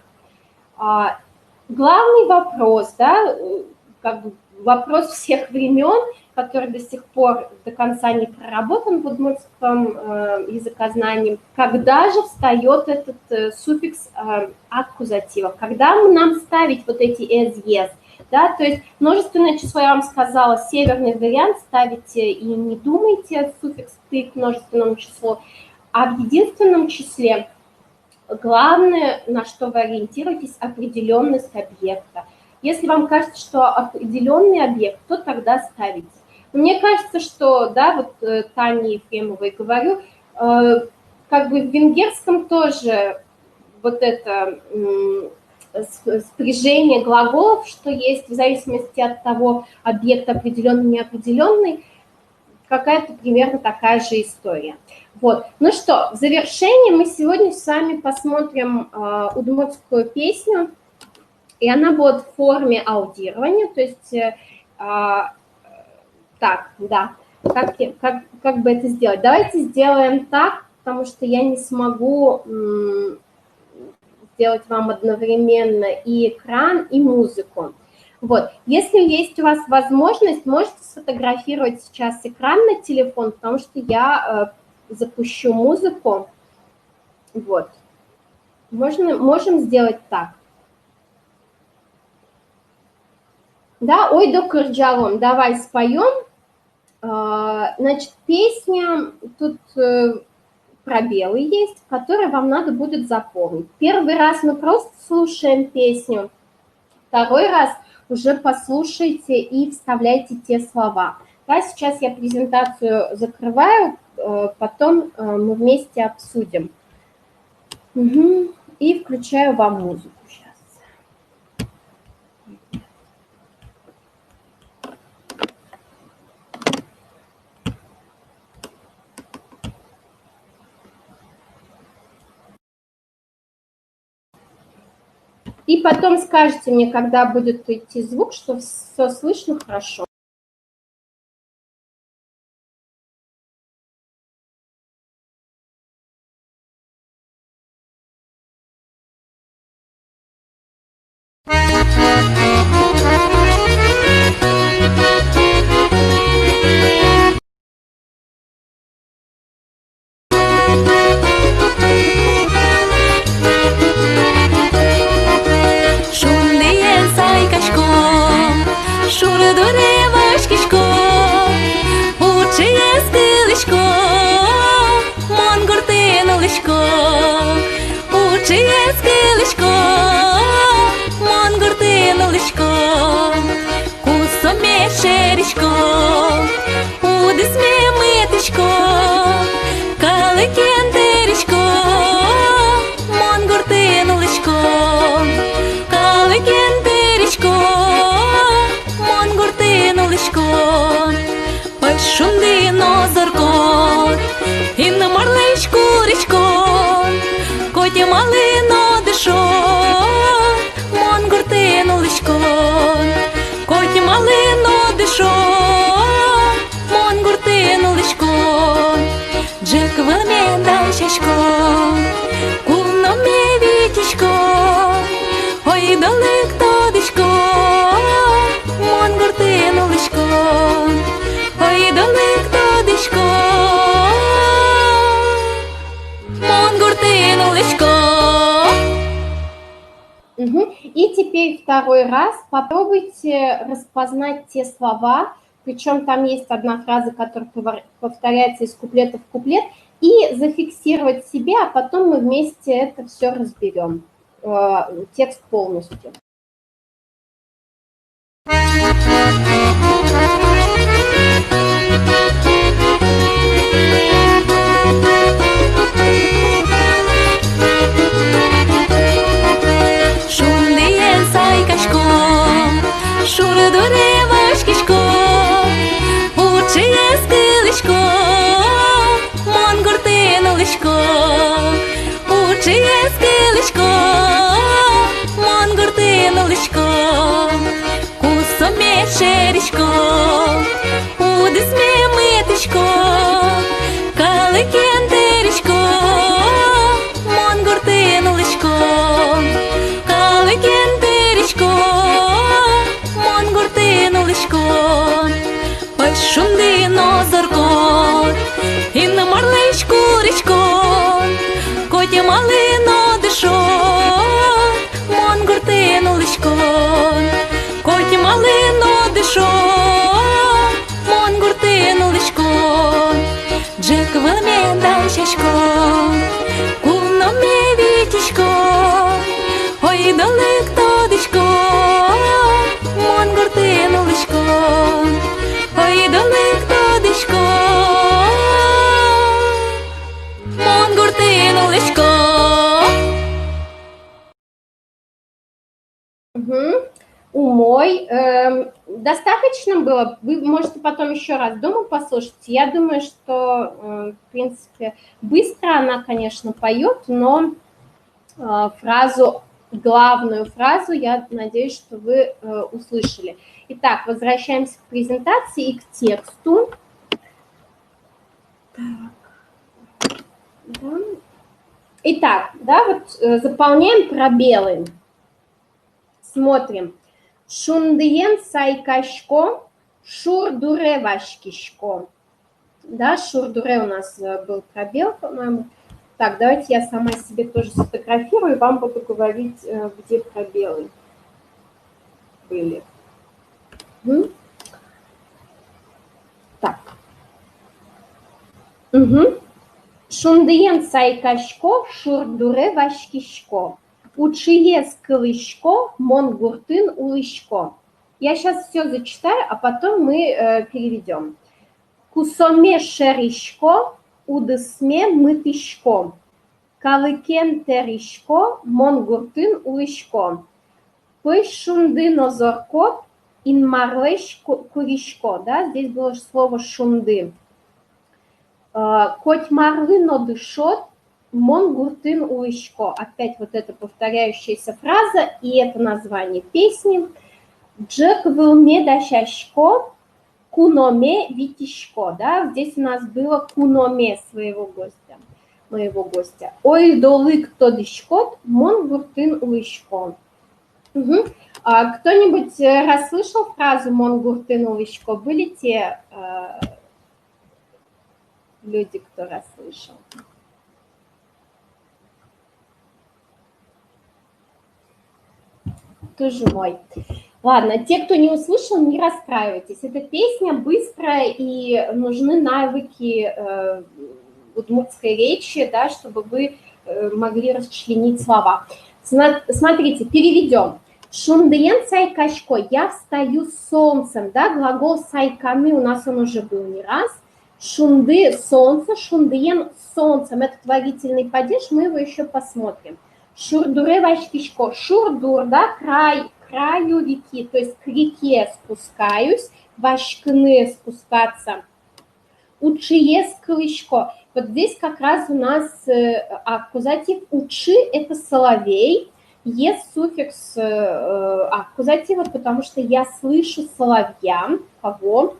Главный вопрос, да, как бы вопрос всех времен, который до сих пор до конца не проработан в удмуртском языкознании, когда же встает этот суффикс аккузатива, когда нам ставить вот эти «as», «yes», да, то есть множественное число, я вам сказала, северный вариант, ставите и не думайте суффикс «ты» к множественному числу, а в единственном числе главное, на что вы ориентируетесь, определенность объекта. Если вам кажется, что определенный объект, то тогда ставите. Мне кажется, что, да, вот Тане Ефремовой говорю, как бы в венгерском тоже вот это спряжение глаголов, что есть в зависимости от того, объект определенный, неопределенный, какая-то примерно такая же история. Вот. Ну что, в завершение мы сегодня с вами посмотрим удмуртскую песню, и она будет в форме аудирования, то есть так, да, как бы это сделать? Давайте сделаем так, потому что я не смогу сделать вам одновременно и экран, и музыку. Вот, если есть у вас возможность, можете сфотографировать сейчас экран на телефон, потому что я запущу музыку. Вот, можем сделать так. Да, ой, доктор Джалом, давай споем. Значит, песня, тут пробелы есть, которые вам надо будет запомнить. Первый раз мы просто слушаем песню, второй раз уже послушайте и вставляйте те слова. Да, сейчас я презентацию закрываю, потом мы вместе обсудим. Угу. И включаю вам музыку сейчас. И потом скажете мне, когда будет идти звук, что все слышно хорошо. лишко, учиески лишко, монгуртину лишко, кусоме шеришко, удисме мытышко, калыкентеришко, монгуртину лишко, калыкентеришко, монгуртину лишко. Шунди нозоркот, і на марличку річкот, коті малино дишот, монгуртину лишкот, коті малино дишот, монгуртину лишкот, джек велме дальшашкот, куно ме вітішкот, ой далек то дишкот, монгуртину лишкот. Ой, далек тодишко, монгуртину лишко. И теперь второй раз попробуйте распознать те слова, причем там есть одна фраза, которая повторяется из куплета в куплет, и зафиксировать себе, а потом мы вместе это все разберем, текст полностью. Шундиен сайкашко, шурдуре вашкишко, учиес кылышко, монгуртину лишко, учиес кылышко, монгуртину лишко, кусоме шеришко, удисме мытышко, калыкентеришко, монгуртину лишко, калыкентеришко, монгуртину лишко. Шунди нозоркот, і на марличку річкот, коті малино дишот, монгуртину лишкот, коті малино дишот, монгуртину лишкот, джек велме дальшашкот, куно ме вітішкот, ой далек тодишкот, монгуртину лишкот. Ой, далек тодишко, монгуртину лишко. Умой. Достаточно было? Вы можете потом еще раз дома послушать. Я думаю, что, в принципе, быстро она, конечно, поет, но фразу, главную фразу, я надеюсь, что вы услышали. Итак, возвращаемся к презентации и к тексту. Итак, да, вот заполняем пробелы. Смотрим. Шундиен сайкашко, шурдуре вашкишко. Да, шурдуре у нас был пробел, по-моему. Так, давайте я сама себе тоже сфотографирую, и вам буду говорить, где пробелы были. Так. Шундиен сайкашко, шурдуре вашкишко. Учиес кылышко, монгуртын улышко. Я сейчас все зачитаю, а потом мы переведем. Кусоме шеришко, удысме мытышко. Калыкен теришко, монгуртын улышко. Пыш шунды нозоркот, инмарлеш куришко. Да, здесь было слово шунды. Коть марлы нодышот, монгуртын улышко. Опять вот эта повторяющаяся фраза, и это название песни. Джек вилме дашашко, куноме витишко. Да, здесь у нас было куноме моего гостя. Ой, долык тодышкот, монгуртын улышко. Кто-нибудь расслышал фразу монгуртын улышко? Были те люди, кто расслышал? Тоже мой. Ладно, те, кто не услышал, не расстраивайтесь. Эта песня быстрая, и нужны навыки удмуртской речи, да, чтобы вы могли расчленить слова. Смотрите, переведем. Шундыен сайкашко, я встаю с солнцем, да, глагол сайканы у нас он уже был не раз. Шунды – солнце, шундыен – солнцем, это творительный падеж, мы его еще посмотрим. Шурдуре вачкишко, шурдур, да, краю реки, то есть к реке спускаюсь, вачкны – спускаться. Учие скрышко, вот здесь как раз у нас аккузатив учи – это соловей, есть суффикс аккузатива, потому что я слышу соловья, кого.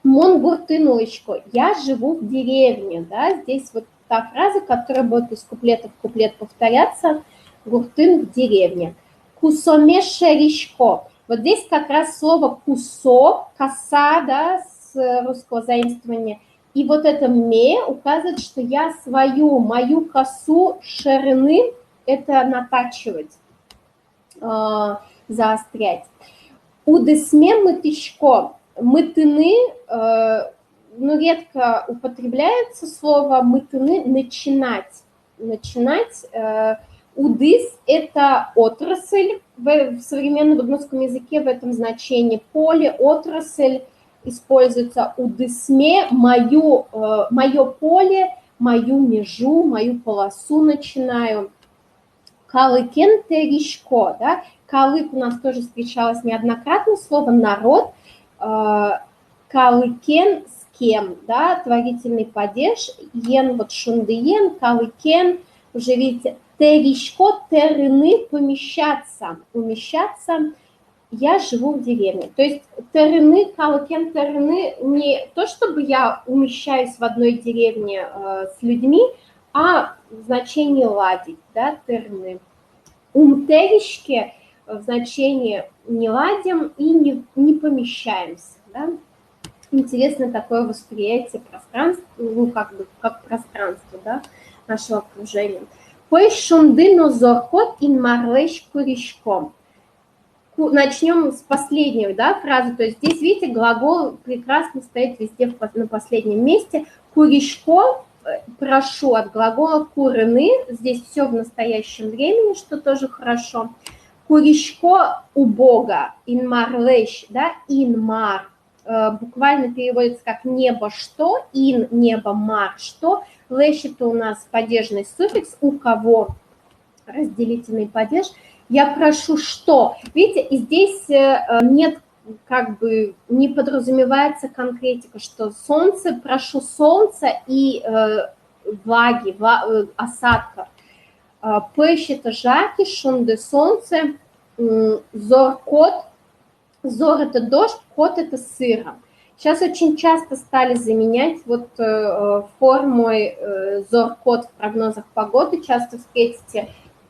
Монгуртынулочко, я живу в деревне, да, здесь вот та фраза, которая будет из куплета в куплет повторяться, гуртын в деревне. Кусомешеришко, вот здесь как раз слово кусо, коса, да, с русского заимствования, и вот это ме указывает, что я мою косу ширины, это натачивать, заострять. Удесме мытышко, мытыны, редко употребляется слово мытыны, начинать. Удыс – это отрасль, в современном удмуртском языке в этом значении поле, отрасль, используется удысме, мое поле, мою межу, мою полосу начинаю. Калыкен теришко, да, калык у нас тоже встречалось неоднократно, слово народ, калыкен с кем, да, творительный падеж, ен вот шундыен, калыкен, уже видите, теришко, терыны, умещаться, я живу в деревне. То есть терыны, калыкен, терыны, не то, чтобы я умещаюсь в одной деревне с людьми, а в значении ладить, да, терыны. Умтеришки в значении не ладим и не помещаемся, да. Интересно такое восприятие пространства, как пространство, да, нашего окружения. Пой шунды нозоркот ин марлеш куришком. Начнем с последней, да, фразы. То есть здесь, видите, глагол прекрасно стоит везде на последнем месте. Куришко, прошу, от глагола курыны. Здесь все в настоящем времени, что тоже хорошо. Куришко у Бога, инмарлеш, да, инмар. Буквально переводится как небо что, ин небо, мар что. Леш это у нас падежный суффикс, у кого разделительный падеж. Я прошу что? Видите, и здесь нет, не подразумевается конкретика, что солнце, прошу солнца и влаги, осадков. Пэш это жаркий, шунды солнце, зор кот, зор это дождь, кот это сыро. Сейчас очень часто стали заменять вот формой зор-кот в прогнозах погоды, часто встретите,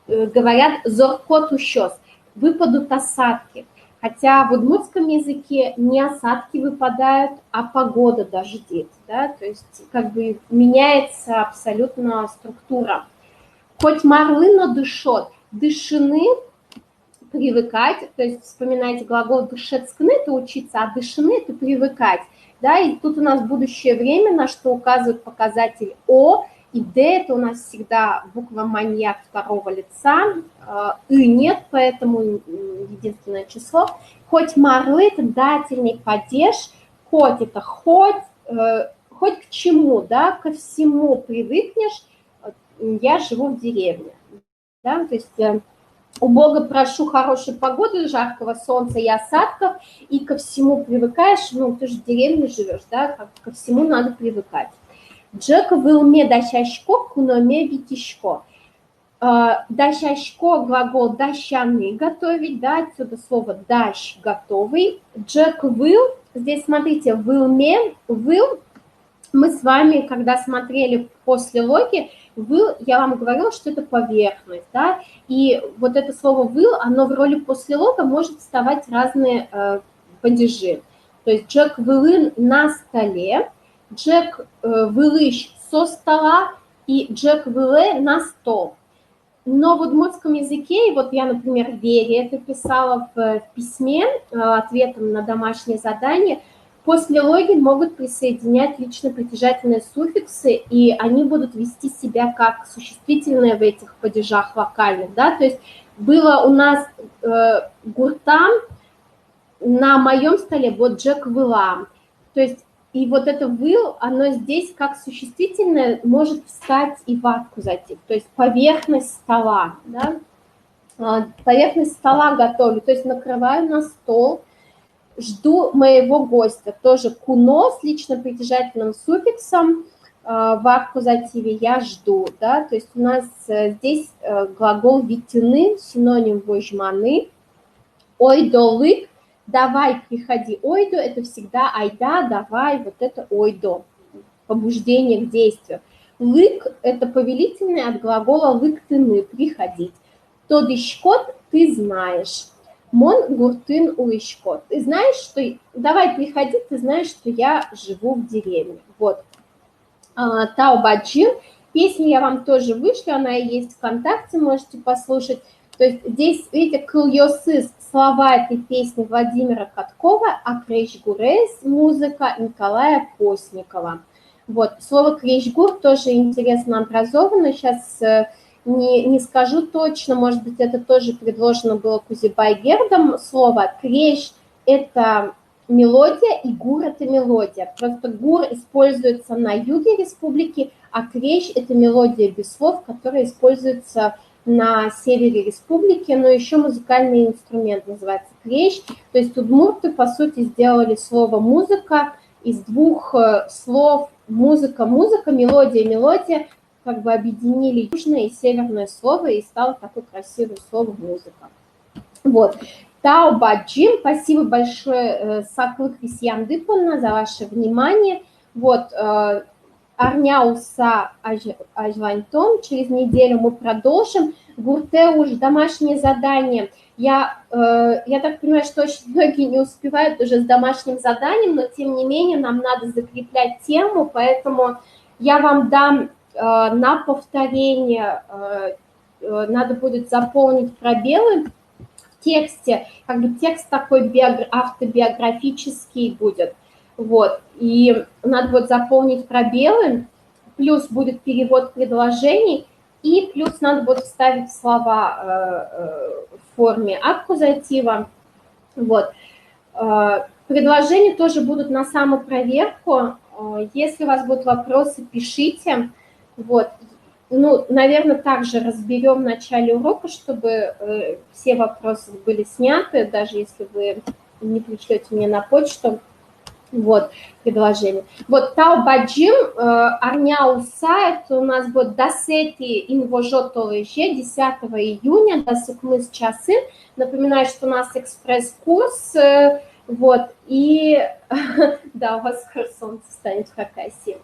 говорят зор-кот ущёс, выпадут осадки. Хотя в удмуртском языке не осадки выпадают, а погода дождит, да, то есть меняется абсолютно структура. Хоть марлы, но дышот, дышины, привыкать, то есть вспоминайте глагол дышецкны, это учиться, а дышины это привыкать, да, и тут у нас будущее время, на что указывает показатель О, и Д это у нас всегда буква маньяк второго лица, И нет, поэтому единственное число. Хоть марлы это дательный падеж, хоть это хоть к чему, да, ко всему привыкнешь, я живу в деревне, да, то есть у Бога прошу хорошей погоды, жаркого солнца и осадков, и ко всему привыкаешь, ну, ты же в деревне живешь, да, ко всему надо привыкать. Джек вылме дащашко, куноме витишко. Дащашко, глагол дащаны, готовить, да, отсюда слово дащ, готовый. Джек выл, здесь смотрите, вылме, выл, мы с вами, когда смотрели после логи, выл, я вам говорила, что это поверхность, да, и вот это слово выл, оно в роли после лога может вставать разные падежи. То есть Джек вылын на столе, Джек вылыш со стола и Джек выле на стол. Но в удмуртском языке, и вот я, например, Вере это писала в письме ответом на домашнее задание, После логи могут присоединять лично-притяжательные суффиксы, и они будут вести себя как существительные в этих падежах вокальных, да, то есть было у нас гуртам, на моем столе вот Джек Виллам, то есть и вот это will, оно здесь как существительное может встать и в аккузатив, то есть поверхность стола, да, поверхность стола готовлю, то есть накрываю на стол, жду моего гостя, тоже куно с лично-притяжательным суффиксом в аккузативе я жду, да, то есть у нас здесь глагол витины, синоним вожманы, ойдолык, давай, приходи, ойдо, это всегда айда, давай, вот это ойдо, побуждение к действию. Лык – это повелительное от глагола лыктыны, приходить. Тодышкот – ты знаешь. Мон гуртын уишкот. Ты знаешь, что... Давай, приходи, ты знаешь, что я живу в деревне. Вот. Таубаджин. Песню я вам тоже вышлю, она и есть ВКонтакте, можете послушать. То есть здесь, видите, кыльосыз, слова этой песни Владимира Каткова, а Крейшгурез, музыка Николая Постникова. Вот, слово крейшгур тоже интересно образовано, сейчас не скажу точно, может быть, это тоже предложено было Кузибай-Гердом, слово крейш – это мелодия, и гур – это мелодия. Просто гур используется на юге республики, а крейш – это мелодия без слов, которая используется на севере республики, но еще музыкальный инструмент называется крейш. То есть удмурты, по сути, сделали слово «музыка» из двух слов музыка, мелодия, как бы объединили южное и северное слово, и стало такое красивое слово музыка. Вот. Таубаджим, спасибо большое, Саклык Висьямдыпанна, за ваше внимание. Вот, Арняуса Ажлантон, через неделю мы продолжим. Гуртеуш, домашнее задание. Я так понимаю, что очень многие не успевают уже с домашним заданием, но тем не менее нам надо закреплять тему, поэтому я вам дам на повторение, надо будет заполнить пробелы в тексте, как бы текст такой автобиографический будет, вот, и надо будет заполнить пробелы, плюс будет перевод предложений, и плюс надо будет вставить слова в форме аккузатива, вот. Предложения тоже будут на самопроверку, если у вас будут вопросы, пишите, вот. Ну, наверное, также разберем в начале урока, чтобы все вопросы были сняты, даже если вы не пришлете мне на почту. Вот, предложение. Вот, Таубаджим, Арняуса, это у нас будет дасети инвожотолыше 10 июня, дасукмыс часы. Напоминаю, что у нас экспресс-курс, вот, и, да, у вас солнце станет в Хакасии.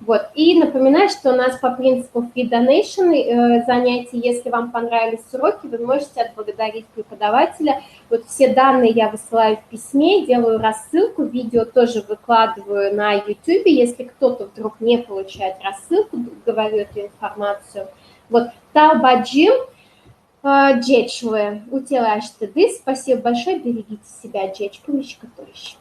Вот, и напоминаю, что у нас по принципу free donation занятий, если вам понравились уроки, вы можете отблагодарить преподавателя. Вот все данные я высылаю в письме, делаю рассылку, видео тоже выкладываю на YouTube, если кто-то вдруг не получает рассылку, говорю эту информацию. Вот, Таубаджим, Джечвы, утилаштыды, спасибо большое, берегите себя, Джечку, Мишка Торищ.